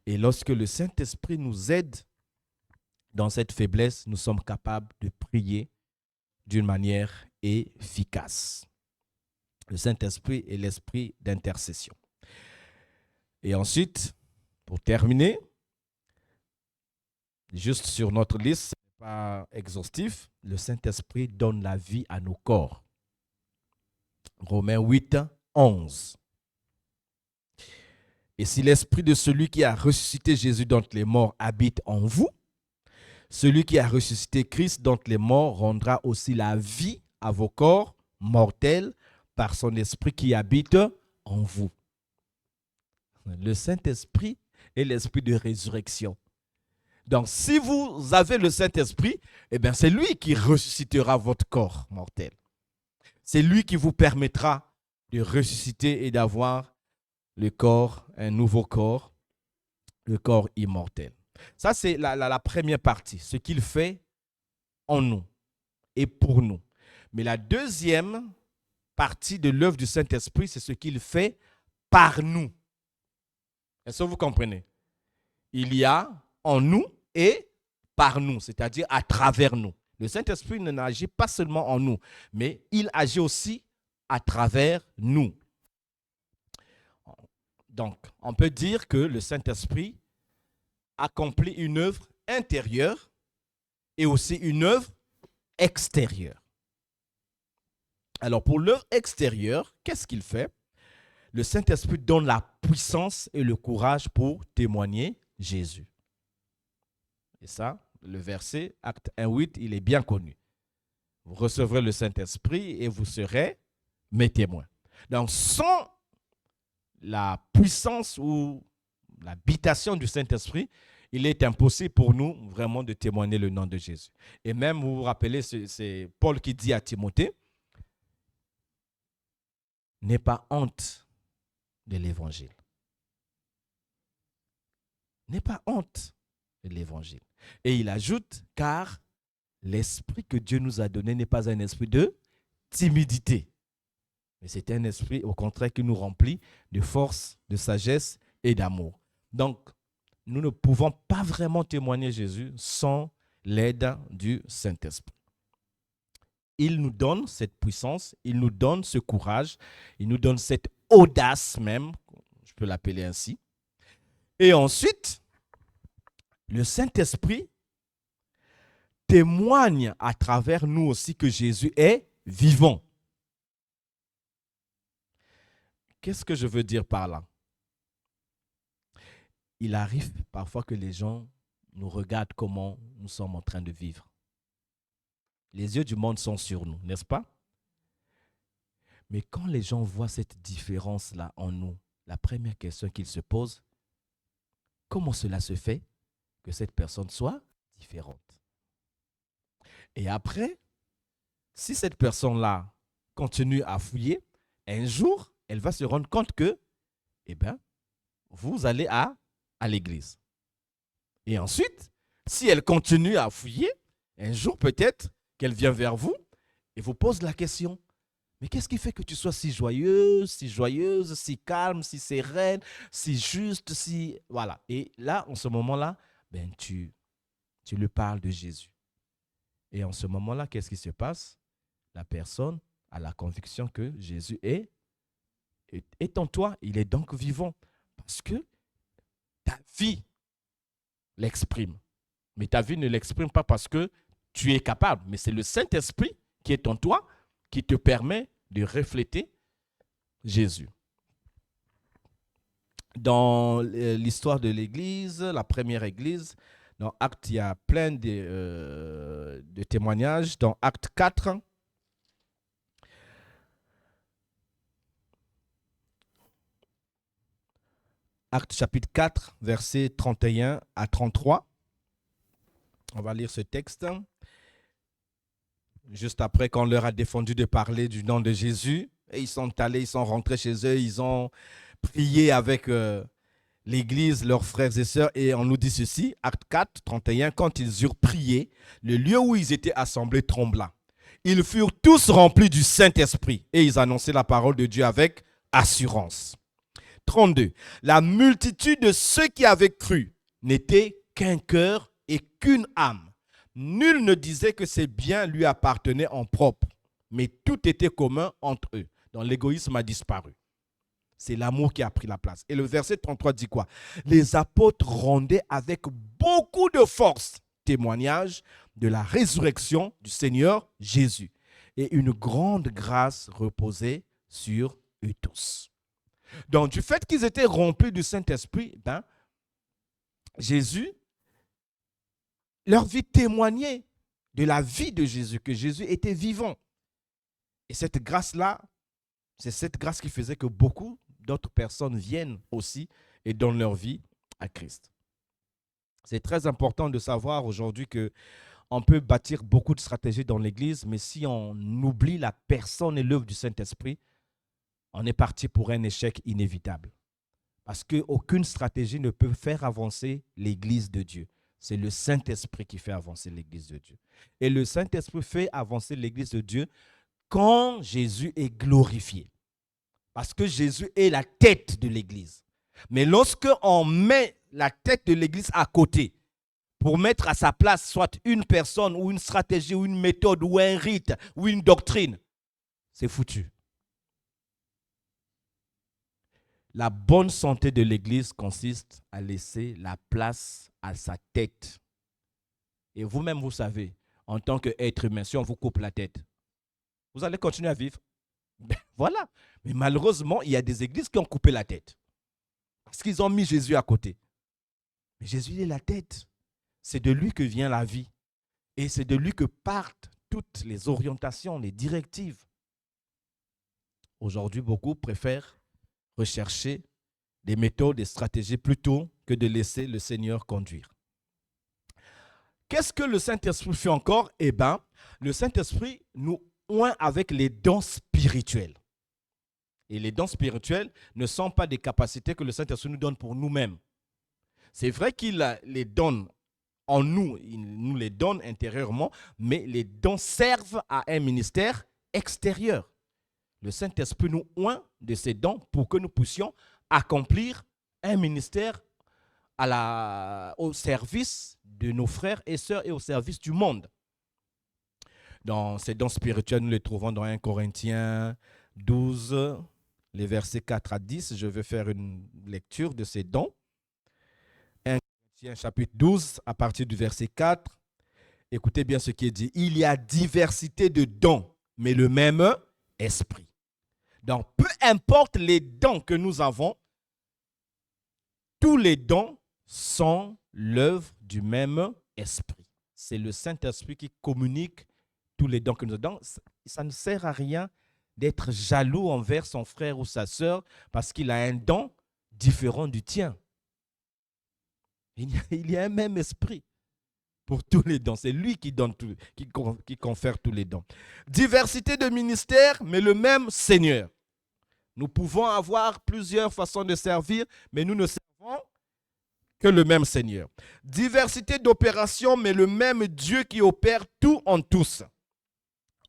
Et lorsque le Saint-Esprit nous aide dans cette faiblesse, nous sommes capables de prier d'une manière efficace. Le Saint-Esprit est l'esprit d'intercession. Et ensuite, pour terminer, juste sur notre liste, ce n'est pas exhaustif, le Saint-Esprit donne la vie à nos corps. Romains 8, 11. Et si l'esprit de celui qui a ressuscité Jésus d'entre les morts habite en vous, celui qui a ressuscité Christ d'entre les morts rendra aussi la vie à vos corps mortels par son esprit qui habite en vous. Le Saint-Esprit est l'esprit de résurrection. Donc, si vous avez le Saint-Esprit, eh bien, c'est lui qui ressuscitera votre corps mortel. C'est lui qui vous permettra de ressusciter et d'avoir le corps, un nouveau corps, le corps immortel. Ça, c'est la première partie, ce qu'il fait en nous et pour nous. Mais la deuxième partie de l'œuvre du Saint-Esprit, c'est ce qu'il fait par nous. Est-ce que vous comprenez? Il y a en nous et par nous, c'est-à-dire à travers nous. Le Saint-Esprit n'agit pas seulement en nous, mais il agit aussi à travers nous. Donc, on peut dire que le Saint-Esprit accomplit une œuvre intérieure et aussi une œuvre extérieure. Alors, pour l'œuvre extérieure, qu'est-ce qu'il fait? Le Saint-Esprit donne la puissance et le courage pour témoigner Jésus. Et ça, le verset, Acte 1:8, il est bien connu. Vous recevrez le Saint-Esprit et vous serez mes témoins. Donc, sans la puissance ou l'habitation du Saint-Esprit, il est impossible pour nous vraiment de témoigner le nom de Jésus. Et même, vous vous rappelez, c'est Paul qui dit à Timothée, « N'aie pas honte de l'évangile. » N'aie pas honte de l'évangile. Et il ajoute, car l'esprit que Dieu nous a donné n'est pas un esprit de timidité, mais c'est un esprit au contraire qui nous remplit de force, de sagesse et d'amour. Donc, nous ne pouvons pas vraiment témoigner Jésus sans l'aide du Saint-Esprit. Il nous donne cette puissance, il nous donne ce courage, il nous donne cette audace même, je peux l'appeler ainsi. Et ensuite, le Saint-Esprit témoigne à travers nous aussi que Jésus est vivant. Qu'est-ce que je veux dire par là? Il arrive parfois que les gens nous regardent comment nous sommes en train de vivre. Les yeux du monde sont sur nous, n'est-ce pas? Mais quand les gens voient cette différence-là en nous, la première question qu'ils se posent, comment cela se fait que cette personne soit différente? Et après, si cette personne-là continue à fouiller, un jour, elle va se rendre compte que, eh bien, vous allez à l'église. Et ensuite, si elle continue à fouiller, un jour peut-être qu'elle vient vers vous et vous pose la question, mais qu'est-ce qui fait que tu sois si joyeuse, si calme, si sereine, si juste, si... Voilà. Et là, en ce moment-là, ben, tu lui parles de Jésus. Et en ce moment-là, qu'est-ce qui se passe? La personne a la conviction que Jésus est en toi. Il est donc vivant. Parce que ta vie l'exprime. Mais ta vie ne l'exprime pas parce que tu es capable. Mais c'est le Saint-Esprit qui est en toi qui te permet de refléter Jésus. Dans l'histoire de l'Église, la première Église, dans Actes, il y a plein de témoignages. Dans Acte 4, Acte chapitre 4, versets 31 à 33. On va lire ce texte. Juste après qu'on leur a défendu de parler du nom de Jésus, et ils sont allés, ils sont rentrés chez eux, ils ont prié avec l'Église, leurs frères et sœurs, et on nous dit ceci, Acte 4, 31, quand ils eurent prié, le lieu où ils étaient assemblés trembla. Ils furent tous remplis du Saint-Esprit, et ils annonçaient la parole de Dieu avec assurance. 32. La multitude de ceux qui avaient cru n'était qu'un cœur et qu'une âme. Nul ne disait que ses biens lui appartenaient en propre, mais tout était commun entre eux. Donc l'égoïsme a disparu. C'est l'amour qui a pris la place. Et le verset 33 dit quoi? Les apôtres rendaient avec beaucoup de force témoignage de la résurrection du Seigneur Jésus. Et une grande grâce reposait sur eux tous. Donc, du fait qu'ils étaient remplis du Saint-Esprit, ben, Jésus, leur vie témoignait de la vie de Jésus, que Jésus était vivant. Et cette grâce-là, c'est cette grâce qui faisait que beaucoup d'autres personnes viennent aussi et donnent leur vie à Christ. C'est très important de savoir aujourd'hui qu'on peut bâtir beaucoup de stratégies dans l'Église, mais si on oublie la personne et l'œuvre du Saint-Esprit, on est parti pour un échec inévitable. Parce qu'aucune stratégie ne peut faire avancer l'Église de Dieu. C'est le Saint-Esprit qui fait avancer l'Église de Dieu. Et le Saint-Esprit fait avancer l'Église de Dieu quand Jésus est glorifié. Parce que Jésus est la tête de l'Église. Mais lorsque on met la tête de l'Église à côté, pour mettre à sa place soit une personne ou une stratégie ou une méthode ou un rite ou une doctrine, c'est foutu. La bonne santé de l'Église consiste à laisser la place à sa tête. Et vous-même, vous savez, en tant qu'être humain, si on vous coupe la tête, vous allez continuer à vivre. Ben, voilà. Mais malheureusement, il y a des églises qui ont coupé la tête. Parce qu'ils ont mis Jésus à côté. Mais Jésus, il est la tête. C'est de lui que vient la vie. Et c'est de lui que partent toutes les orientations, les directives. Aujourd'hui, beaucoup préfèrent rechercher des méthodes, des stratégies plutôt que de laisser le Seigneur conduire. Qu'est-ce que le Saint-Esprit fait encore? Eh bien, le Saint-Esprit nous oint avec les dons spirituels. Et les dons spirituels ne sont pas des capacités que le Saint-Esprit nous donne pour nous-mêmes. C'est vrai qu'il les donne en nous, il nous les donne intérieurement, mais les dons servent à un ministère extérieur. Le Saint-Esprit nous oint de ces dons pour que nous puissions accomplir un ministère au service de nos frères et sœurs et au service du monde. Dans ces dons spirituels, nous les trouvons dans 1 Corinthiens 12, les versets 4 à 10. Je vais faire une lecture de ces dons. 1 Corinthiens chapitre 12, à partir du verset 4. Écoutez bien ce qui est dit. Il y a diversité de dons, mais le même esprit. Donc, peu importe les dons que nous avons, tous les dons sont l'œuvre du même esprit. C'est le Saint-Esprit qui communique tous les dons que nous avons. Ça ne sert à rien d'être jaloux envers son frère ou sa sœur parce qu'il a un don différent du tien. Il y a un même esprit pour tous les dons. C'est lui qui donne tout, qui confère tous les dons. Diversité de ministères, mais le même Seigneur. Nous pouvons avoir plusieurs façons de servir, mais nous ne servons que le même Seigneur. Diversité d'opérations, mais le même Dieu qui opère tout en tous.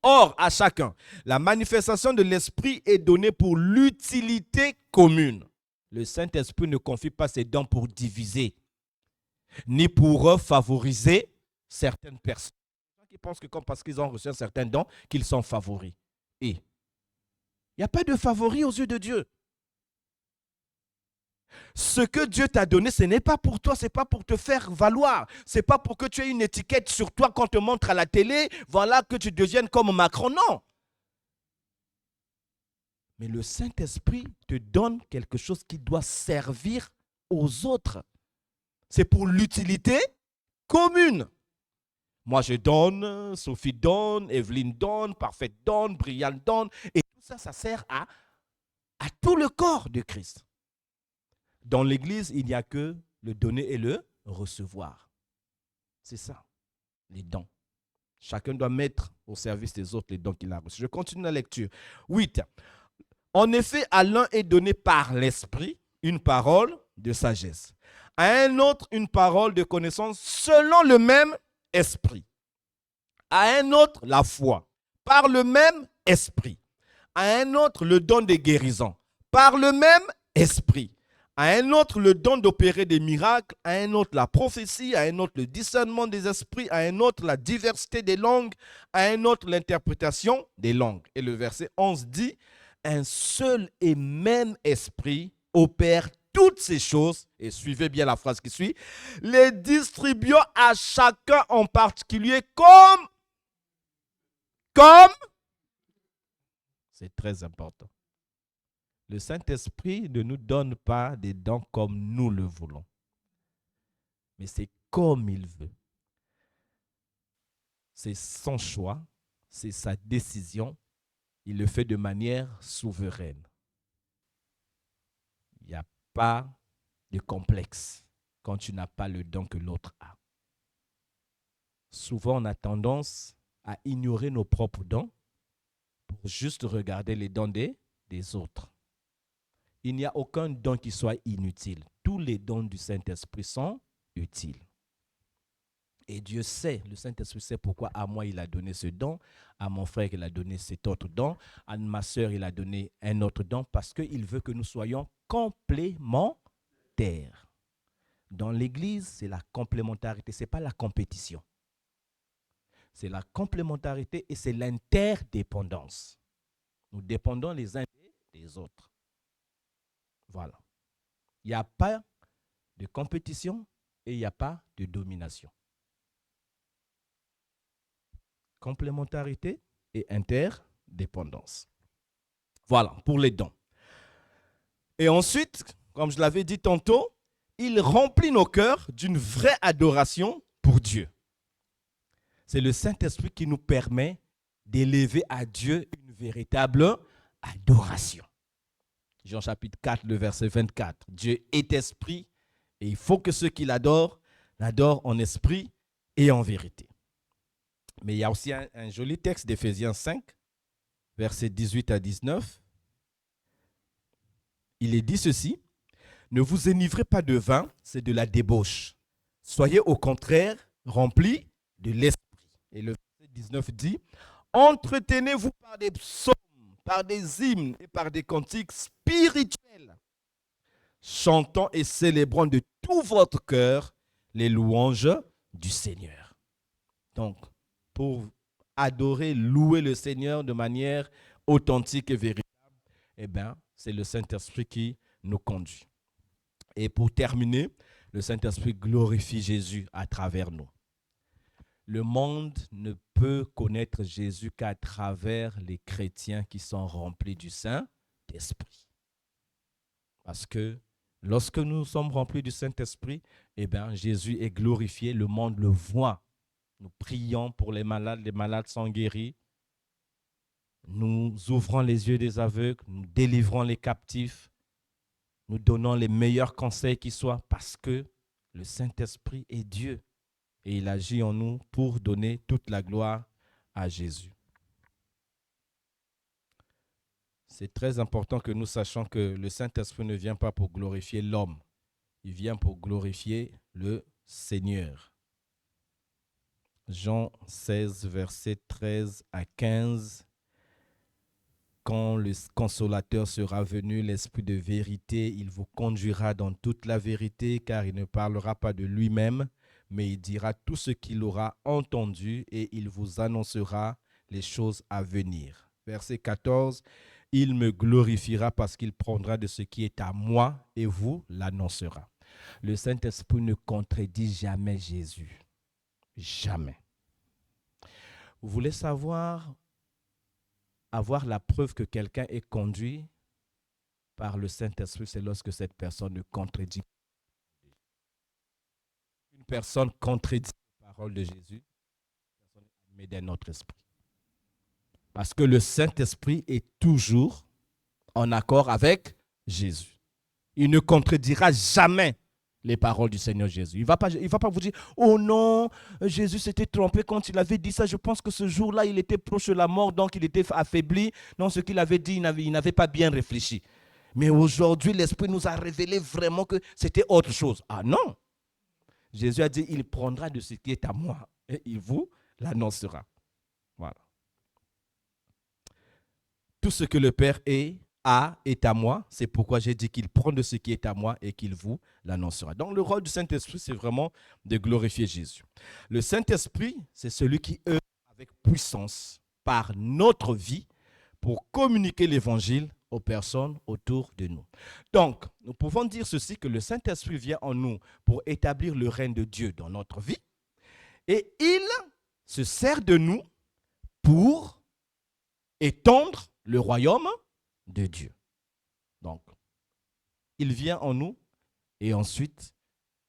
Or, à chacun, la manifestation de l'Esprit est donnée pour l'utilité commune. Le Saint-Esprit ne confie pas ses dons pour diviser, ni pour favoriser certaines personnes. Qui pensent que parce qu'ils ont reçu certains dons, qu'ils sont favoris. Et il n'y a pas de favoris aux yeux de Dieu. Ce que Dieu t'a donné, ce n'est pas pour toi, ce n'est pas pour te faire valoir. Ce n'est pas pour que tu aies une étiquette sur toi qu'on te montre à la télé, voilà que tu deviennes comme Macron. Non. Mais le Saint-Esprit te donne quelque chose qui doit servir aux autres. C'est pour l'utilité commune. Moi, je donne, Sophie donne, Evelyne donne, Parfaite donne, Brian donne. Et tout ça, ça sert à tout le corps de Christ. Dans l'Église, il n'y a que le donner et le recevoir. C'est ça, les dons. Chacun doit mettre au service des autres les dons qu'il a reçus. Je continue la lecture. 8. En effet, à l'un est donné par l'Esprit une parole de sagesse. À un autre, une parole de connaissance selon le même Esprit. À un autre, la foi, par le même Esprit. À un autre, le don de guérison, par le même Esprit. À un autre, le don d'opérer des miracles. À un autre, la prophétie. À un autre, le discernement des esprits. À un autre, la diversité des langues. À un autre, l'interprétation des langues. Et le verset 11 dit, un seul et même esprit opère toutes ces choses, et suivez bien la phrase qui suit, les distribuant à chacun en particulier comme, c'est très important. Le Saint-Esprit ne nous donne pas des dons comme nous le voulons, mais c'est comme il veut. C'est son choix, c'est sa décision, il le fait de manière souveraine. Il n'y a pas de complexe quand tu n'as pas le don que l'autre a. Souvent, on a tendance à ignorer nos propres dons pour juste regarder les dons des autres. Il n'y a aucun don qui soit inutile. Tous les dons du Saint-Esprit sont utiles. Et Dieu sait, le Saint-Esprit sait pourquoi à moi il a donné ce don, à mon frère il a donné cet autre don, à ma soeur il a donné un autre don, parce qu'il veut que nous soyons complémentaires. Dans l'Église, c'est la complémentarité, ce n'est pas la compétition. C'est la complémentarité et c'est l'interdépendance. Nous dépendons les uns des autres. Voilà. Il n'y a pas de compétition et il n'y a pas de domination. Complémentarité et interdépendance. Voilà, pour les dons. Et ensuite, comme je l'avais dit tantôt, il remplit nos cœurs d'une vraie adoration pour Dieu. C'est le Saint-Esprit qui nous permet d'élever à Dieu une véritable adoration. Jean chapitre 4, le verset 24. Dieu est esprit et il faut que ceux qui l'adorent en esprit et en vérité. Mais il y a aussi un joli texte d'Éphésiens 5, versets 18 à 19. Il est dit ceci: ne vous enivrez pas de vin, c'est de la débauche. Soyez au contraire remplis de l'esprit. Et le verset 19 dit: entretenez-vous par des psaumes, par des hymnes et par des cantiques spirituels, chantant et célébrant de tout votre cœur les louanges du Seigneur. Donc, pour adorer, louer le Seigneur de manière authentique et véritable, eh bien, c'est le Saint-Esprit qui nous conduit. Et pour terminer, le Saint-Esprit glorifie Jésus à travers nous. Le monde ne peut connaître Jésus qu'à travers les chrétiens qui sont remplis du Saint-Esprit. Parce que lorsque nous sommes remplis du Saint-Esprit, eh bien, Jésus est glorifié, le monde le voit. Nous prions pour les malades sont guéris. Nous ouvrons les yeux des aveugles, nous délivrons les captifs. Nous donnons les meilleurs conseils qui soient parce que le Saint-Esprit est Dieu et il agit en nous pour donner toute la gloire à Jésus. C'est très important que nous sachions que le Saint-Esprit ne vient pas pour glorifier l'homme, il vient pour glorifier le Seigneur. Jean 16, versets 13 à 15. Quand le consolateur sera venu, l'Esprit de vérité, il vous conduira dans toute la vérité, car il ne parlera pas de lui-même, mais il dira tout ce qu'il aura entendu et il vous annoncera les choses à venir. Verset 14, il me glorifiera parce qu'il prendra de ce qui est à moi et vous l'annoncera. Le Saint-Esprit ne contredit jamais Jésus. Jamais. Vous voulez savoir, avoir la preuve que quelqu'un est conduit par le Saint-Esprit, c'est lorsque cette personne ne contredit pas. Une personne contredit la parole de Jésus, une personne est animée d'un autre esprit. Parce que le Saint-Esprit est toujours en accord avec Jésus. Il ne contredira jamais les paroles du Seigneur Jésus. Il ne va pas vous dire: oh non, Jésus s'était trompé quand il avait dit ça. Je pense que ce jour-là, il était proche de la mort, donc il était affaibli. Non, ce qu'il avait dit, il n'avait pas bien réfléchi. Mais aujourd'hui, l'Esprit nous a révélé vraiment que c'était autre chose. Ah non! Jésus a dit: il prendra de ce qui est à moi et il vous l'annoncera. Voilà. Tout ce que le Père est à moi, c'est pourquoi j'ai dit qu'il prend de ce qui est à moi et qu'il vous l'annoncera. Donc le rôle du Saint-Esprit, c'est vraiment de glorifier Jésus. Le Saint-Esprit, c'est celui qui œuvre avec puissance par notre vie pour communiquer l'évangile aux personnes autour de nous. Donc, nous pouvons dire ceci, que le Saint-Esprit vient en nous pour établir le règne de Dieu dans notre vie et il se sert de nous pour étendre le royaume de Dieu. Donc, il vient en nous et ensuite,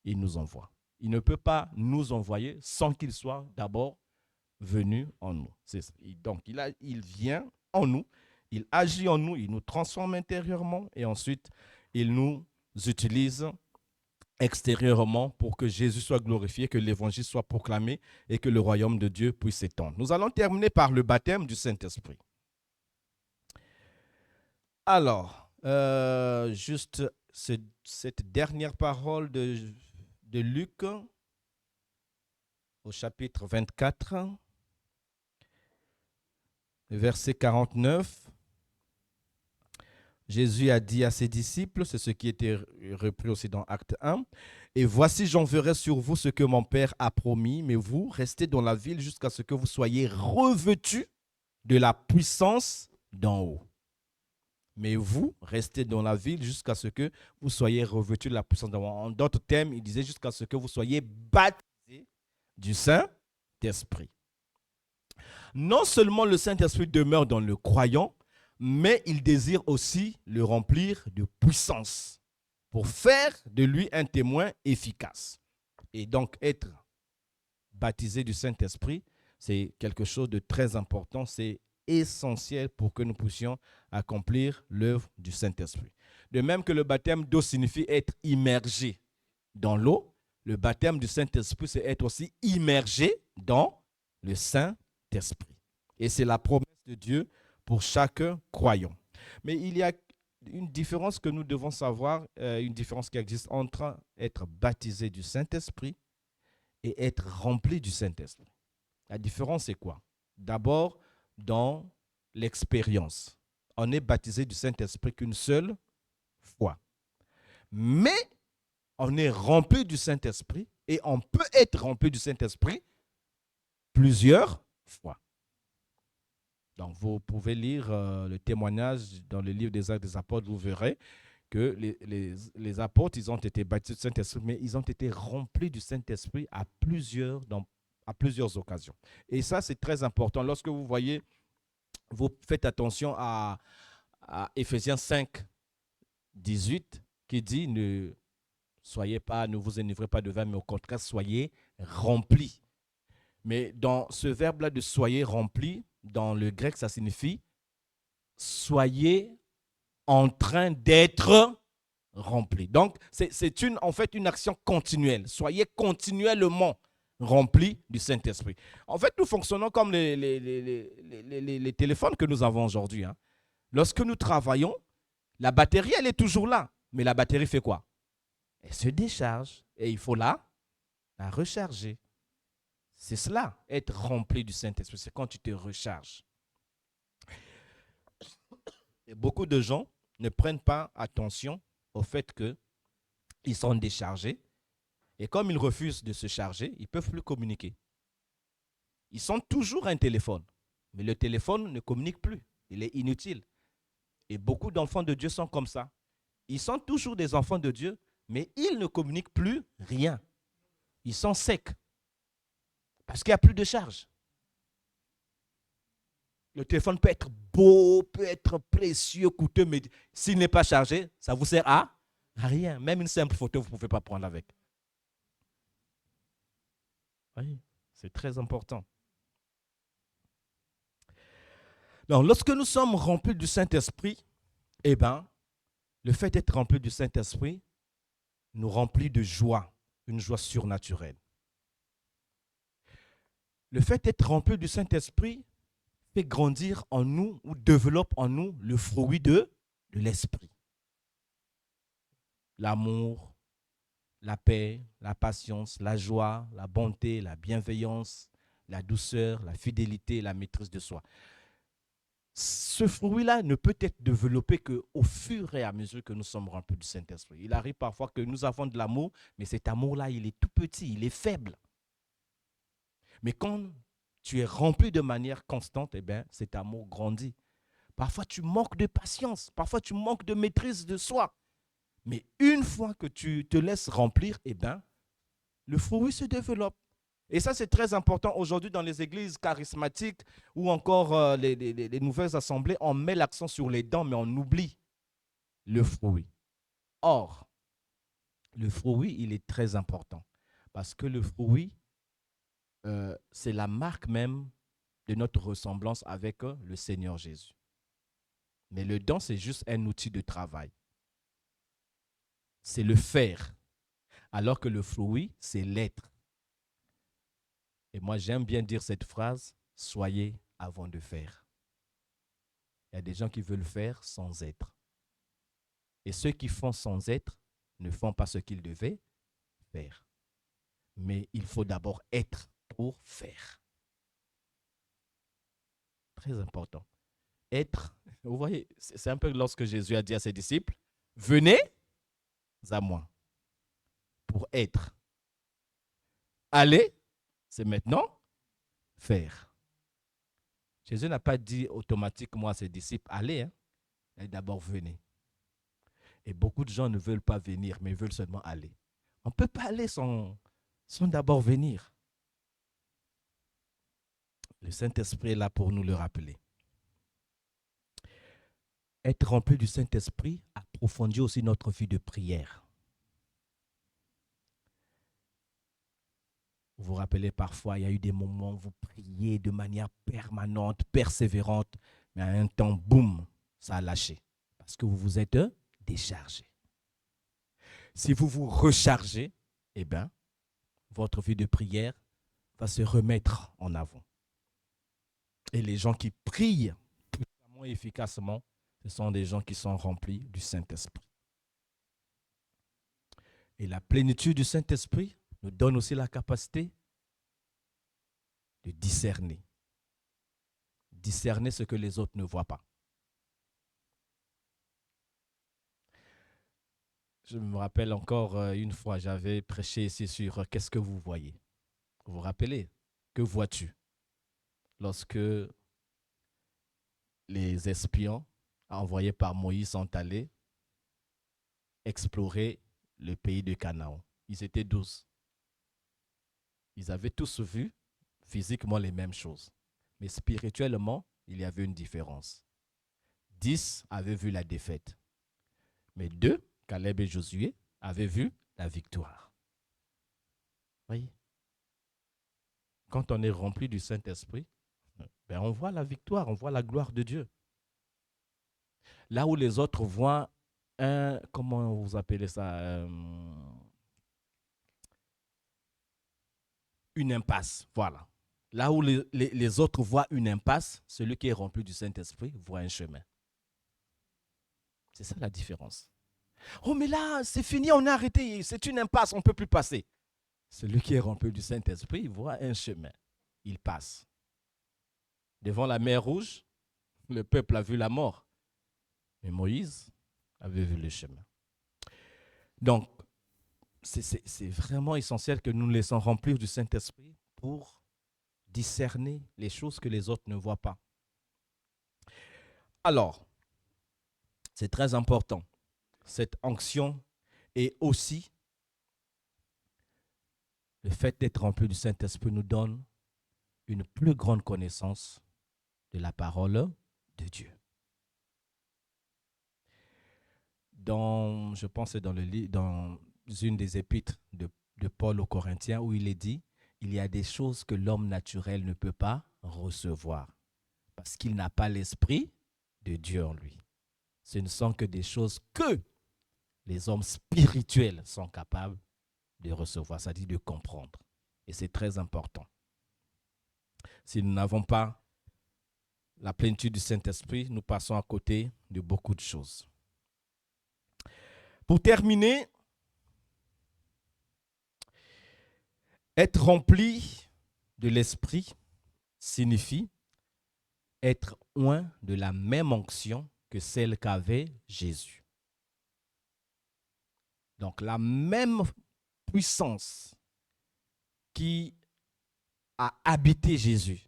il nous envoie. Il ne peut pas nous envoyer sans qu'il soit d'abord venu en nous. C'est ça. Donc, il vient en nous, il agit en nous, il nous transforme intérieurement et ensuite, il nous utilise extérieurement pour que Jésus soit glorifié, que l'évangile soit proclamé et que le royaume de Dieu puisse s'étendre. Nous allons terminer par le baptême du Saint-Esprit. Alors, juste cette dernière parole de Luc au chapitre 24, verset 49. Jésus a dit à ses disciples, c'est ce qui était repris aussi dans Acte 1, Et voici, j'enverrai sur vous ce que mon Père a promis, mais vous, restez dans la ville jusqu'à ce que vous soyez revêtus de la puissance d'en haut. Mais vous, restez dans la ville jusqu'à ce que vous soyez revêtus de la puissance d'en haut. En d'autres termes, il disait jusqu'à ce que vous soyez baptisés du Saint-Esprit. Non seulement le Saint-Esprit demeure dans le croyant, mais il désire aussi le remplir de puissance pour faire de lui un témoin efficace. Et donc, être baptisé du Saint-Esprit, c'est quelque chose de très important, c'est essentiel pour que nous puissions accomplir l'œuvre du Saint-Esprit. De même que le baptême d'eau signifie être immergé dans l'eau, le baptême du Saint-Esprit, c'est être aussi immergé dans le Saint-Esprit. Et c'est la promesse de Dieu pour chaque croyant. Mais il y a une différence que nous devons savoir, une différence qui existe entre être baptisé du Saint-Esprit et être rempli du Saint-Esprit. La différence, c'est quoi? D'abord, dans l'expérience. On est baptisé du Saint-Esprit qu'une seule fois. Mais on est rempli du Saint-Esprit et on peut être rempli du Saint-Esprit plusieurs fois. Donc, vous pouvez lire le témoignage dans le livre des Actes des Apôtres, vous verrez que les apôtres, ils ont été baptisés du Saint-Esprit, mais ils ont été remplis du Saint-Esprit à plusieurs occasions. Et ça, c'est très important. Lorsque vous voyez, vous faites attention à Éphésiens 5, 18, qui dit ne vous enivrez pas de vin, mais au contraire, soyez remplis. Mais dans ce verbe-là de soyez remplis, dans le grec, ça signifie soyez en train d'être rempli. Donc, c'est en fait une action continuelle. Soyez continuellement remplis du Saint-Esprit. En fait, nous fonctionnons comme les téléphones que nous avons aujourd'hui. Hein. Lorsque nous travaillons, la batterie, elle est toujours là. Mais la batterie fait quoi? Elle se décharge et il faut la recharger. C'est cela, être rempli du Saint-Esprit. C'est quand tu te recharges. Et beaucoup de gens ne prennent pas attention au fait qu'ils sont déchargés. Et comme ils refusent de se charger, ils ne peuvent plus communiquer. Ils sont toujours un téléphone. Mais le téléphone ne communique plus. Il est inutile. Et beaucoup d'enfants de Dieu sont comme ça. Ils sont toujours des enfants de Dieu, mais ils ne communiquent plus rien. Ils sont secs. Parce qu'il n'y a plus de charge. Le téléphone peut être beau, peut être précieux, coûteux, mais s'il n'est pas chargé, ça vous sert à rien. Même une simple photo, vous ne pouvez pas prendre avec. Oui, c'est très important. Donc, lorsque nous sommes remplis du Saint-Esprit, eh bien, le fait d'être rempli du Saint-Esprit nous remplit de joie, une joie surnaturelle. Le fait d'être rempli du Saint-Esprit fait grandir en nous ou développe en nous le fruit de l'esprit. L'amour, la paix, la patience, la joie, la bonté, la bienveillance, la douceur, la fidélité, la maîtrise de soi. Ce fruit-là ne peut être développé qu'au fur et à mesure que nous sommes remplis du Saint-Esprit. Il arrive parfois que nous avons de l'amour, mais cet amour-là, il est tout petit, il est faible. Mais quand tu es rempli de manière constante, eh bien, cet amour grandit. Parfois, tu manques de patience. Parfois, tu manques de maîtrise de soi. Mais une fois que tu te laisses remplir, eh bien, le fruit se développe. Et ça, c'est très important aujourd'hui dans les églises charismatiques ou encore les nouvelles assemblées. On met l'accent sur les dons, mais on oublie le fruit. Or, le fruit, il est très important parce que le fruit, c'est la marque même de notre ressemblance avec le Seigneur Jésus. Mais le don, c'est juste un outil de travail. C'est le faire. Alors que le fruit, c'est l'être. Et moi, j'aime bien dire cette phrase, soyez avant de faire. Il y a des gens qui veulent faire sans être. Et ceux qui font sans être ne font pas ce qu'ils devaient faire. Mais il faut d'abord être pour faire. Très important. Être, vous voyez, c'est un peu lorsque Jésus a dit à ses disciples, venez à moi. pour être. Aller, c'est maintenant faire. Jésus n'a pas dit automatiquement à ses disciples, allez, hein. Il a dit d'abord venez. Et beaucoup de gens ne veulent pas venir, mais veulent seulement aller. On ne peut pas aller sans d'abord venir. Le Saint-Esprit est là pour nous le rappeler. Être rempli du Saint-Esprit approfondit aussi notre vie de prière. Vous vous rappelez, parfois, il y a eu des moments où vous priez de manière permanente, persévérante, mais à un temps, boum, ça a lâché. Parce que vous vous êtes déchargé. Si vous vous rechargez, eh bien, votre vie de prière va se remettre en avant. Et les gens qui prient puissamment et efficacement, ce sont des gens qui sont remplis du Saint-Esprit. Et la plénitude du Saint-Esprit nous donne aussi la capacité de discerner. Discerner ce que les autres ne voient pas. Je me rappelle encore une fois, j'avais prêché ici sur qu'est-ce que vous voyez. Vous vous rappelez? Que vois-tu? Lorsque les espions envoyés par Moïse sont allés explorer le pays de Canaan. Ils étaient 12. Ils avaient tous vu physiquement les mêmes choses. Mais spirituellement, il y avait une différence. 10 avaient vu la défaite. Mais 2, Caleb et Josué, avaient vu la victoire. Voyez? Quand on est rempli du Saint-Esprit, ben on voit la victoire, on voit la gloire de Dieu. Là où les autres voient comment vous appelez ça, une impasse, voilà. Là où les autres voient une impasse, celui qui est rempli du Saint-Esprit voit un chemin. C'est ça la différence. Oh mais là, c'est fini, on a arrêté, c'est une impasse, on ne peut plus passer. Celui qui est rempli du Saint-Esprit voit un chemin, il passe. Devant la mer Rouge, le peuple a vu la mort. Mais Moïse avait vu le chemin. Donc, c'est vraiment essentiel que nous nous laissons remplir du Saint-Esprit pour discerner les choses que les autres ne voient pas. Alors, c'est très important. Cette onction et aussi le fait d'être rempli du Saint-Esprit nous donne une plus grande connaissance de la parole de Dieu. Je pense que dans une des épîtres de Paul aux Corinthiens où il est dit, il y a des choses que l'homme naturel ne peut pas recevoir parce qu'il n'a pas l'esprit de Dieu en lui. Ce ne sont que des choses que les hommes spirituels sont capables de recevoir, c'est-à-dire de comprendre. Et c'est très important. Si nous n'avons pas la plénitude du Saint-Esprit, nous passons à côté de beaucoup de choses. Pour terminer, être rempli de l'Esprit signifie être oint de la même onction que celle qu'avait Jésus. Donc la même puissance qui a habité Jésus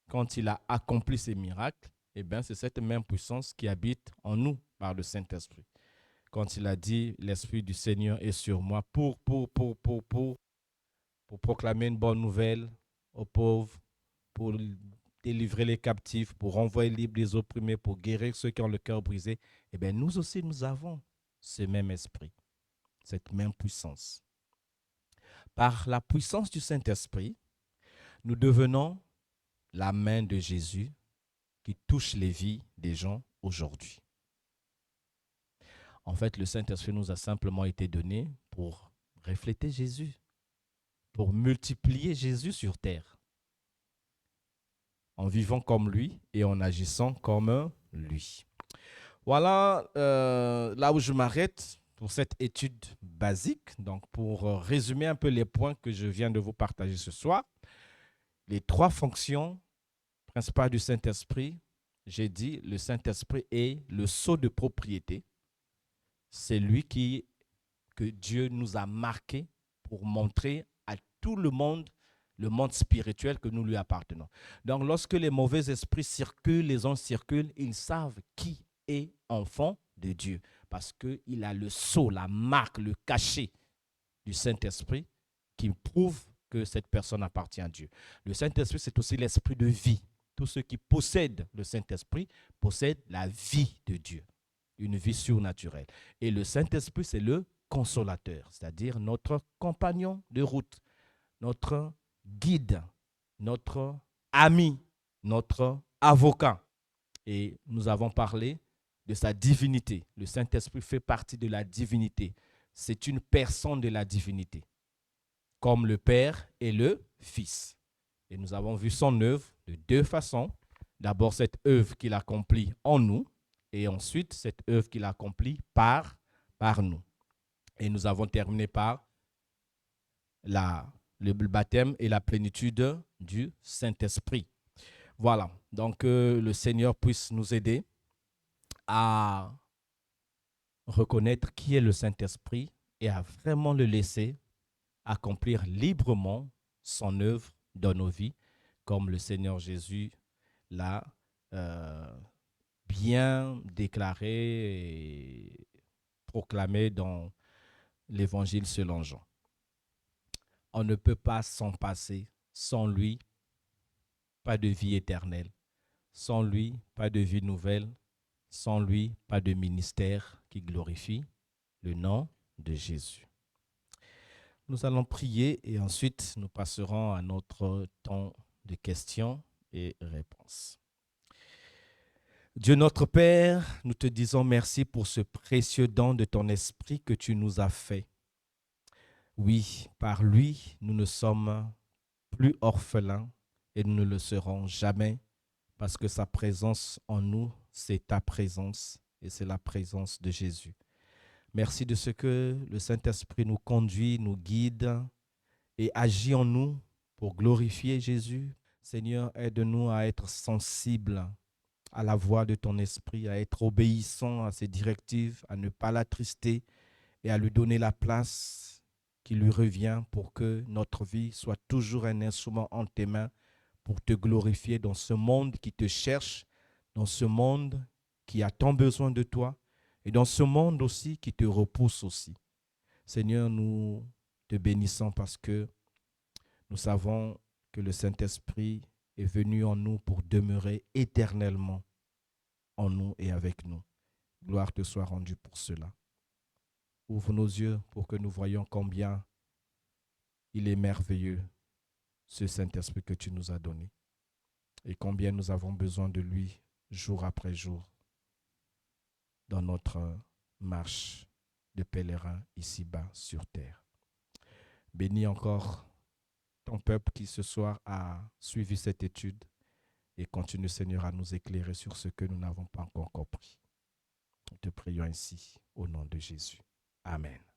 quand il a accompli ses miracles, eh bien, c'est cette même puissance qui habite en nous par le Saint-Esprit. Quand il a dit, l'Esprit du Seigneur est sur moi pour proclamer une bonne nouvelle aux pauvres, pour délivrer les captifs, pour renvoyer libres les opprimés, pour guérir ceux qui ont le cœur brisé, eh bien, nous aussi, nous avons ce même esprit, cette même puissance. Par la puissance du Saint-Esprit, nous devenons la main de Jésus qui touche les vies des gens aujourd'hui. En fait, le Saint-Esprit nous a simplement été donné pour refléter Jésus, pour multiplier Jésus sur terre, en vivant comme lui et en agissant comme lui. Voilà là où je m'arrête pour cette étude basique. Donc, pour résumer un peu les points que je viens de vous partager ce soir, les 3 fonctions principales du Saint-Esprit, j'ai dit, le Saint-Esprit est le sceau de propriété. C'est lui que Dieu nous a marqué pour montrer à tout le monde spirituel que nous lui appartenons. Donc, lorsque les mauvais esprits circulent, les anges circulent, ils savent qui est enfant de Dieu parce qu'il a le sceau, la marque, le cachet du Saint-Esprit qui prouve que cette personne appartient à Dieu. Le Saint-Esprit, c'est aussi l'esprit de vie. Tous ceux qui possèdent le Saint-Esprit possèdent la vie de Dieu, une vie surnaturelle. Et le Saint-Esprit, c'est le consolateur, c'est-à-dire notre compagnon de route, notre guide, notre ami, notre avocat. Et nous avons parlé de sa divinité. Le Saint-Esprit fait partie de la divinité. C'est une personne de la divinité, comme le Père et le Fils. Et nous avons vu son œuvre de deux façons. D'abord, cette œuvre qu'il accomplit en nous, et ensuite, cette œuvre qu'il accomplit par nous. Et nous avons terminé par le baptême et la plénitude du Saint-Esprit. Voilà, donc le Seigneur puisse nous aider à reconnaître qui est le Saint-Esprit et à vraiment le laisser accomplir librement son œuvre dans nos vies, comme le Seigneur Jésus l'a bien déclaré et proclamé dans l'Évangile selon Jean. On ne peut pas s'en passer. Sans lui, pas de vie éternelle. Sans lui, pas de vie nouvelle. Sans lui, pas de ministère qui glorifie le nom de Jésus. Nous allons prier et ensuite nous passerons à notre temps de questions et réponses. Dieu notre Père, nous te disons merci pour ce précieux don de ton esprit que tu nous as fait. Oui, par lui, nous ne sommes plus orphelins et nous ne le serons jamais parce que sa présence en nous, c'est ta présence et c'est la présence de Jésus. Merci de ce que le Saint-Esprit nous conduit, nous guide et agit en nous pour glorifier Jésus. Seigneur, aide-nous à être sensibles à la voix de ton esprit, à être obéissants à ses directives, à ne pas l'attrister et à lui donner la place qui lui revient pour que notre vie soit toujours un instrument en tes mains pour te glorifier dans ce monde qui te cherche, dans ce monde qui a tant besoin de toi et dans ce monde aussi qui te repousse aussi. Seigneur, nous te bénissons parce que nous savons que le Saint-Esprit est venu en nous pour demeurer éternellement en nous et avec nous. Gloire te soit rendue pour cela. Ouvre nos yeux pour que nous voyions combien il est merveilleux, ce Saint-Esprit que tu nous as donné, et combien nous avons besoin de lui jour après jour dans notre marche de pèlerin ici-bas sur terre. Bénis encore ton peuple qui ce soir a suivi cette étude et continue, Seigneur, à nous éclairer sur ce que nous n'avons pas encore compris. Nous te prions ainsi au nom de Jésus. Amen.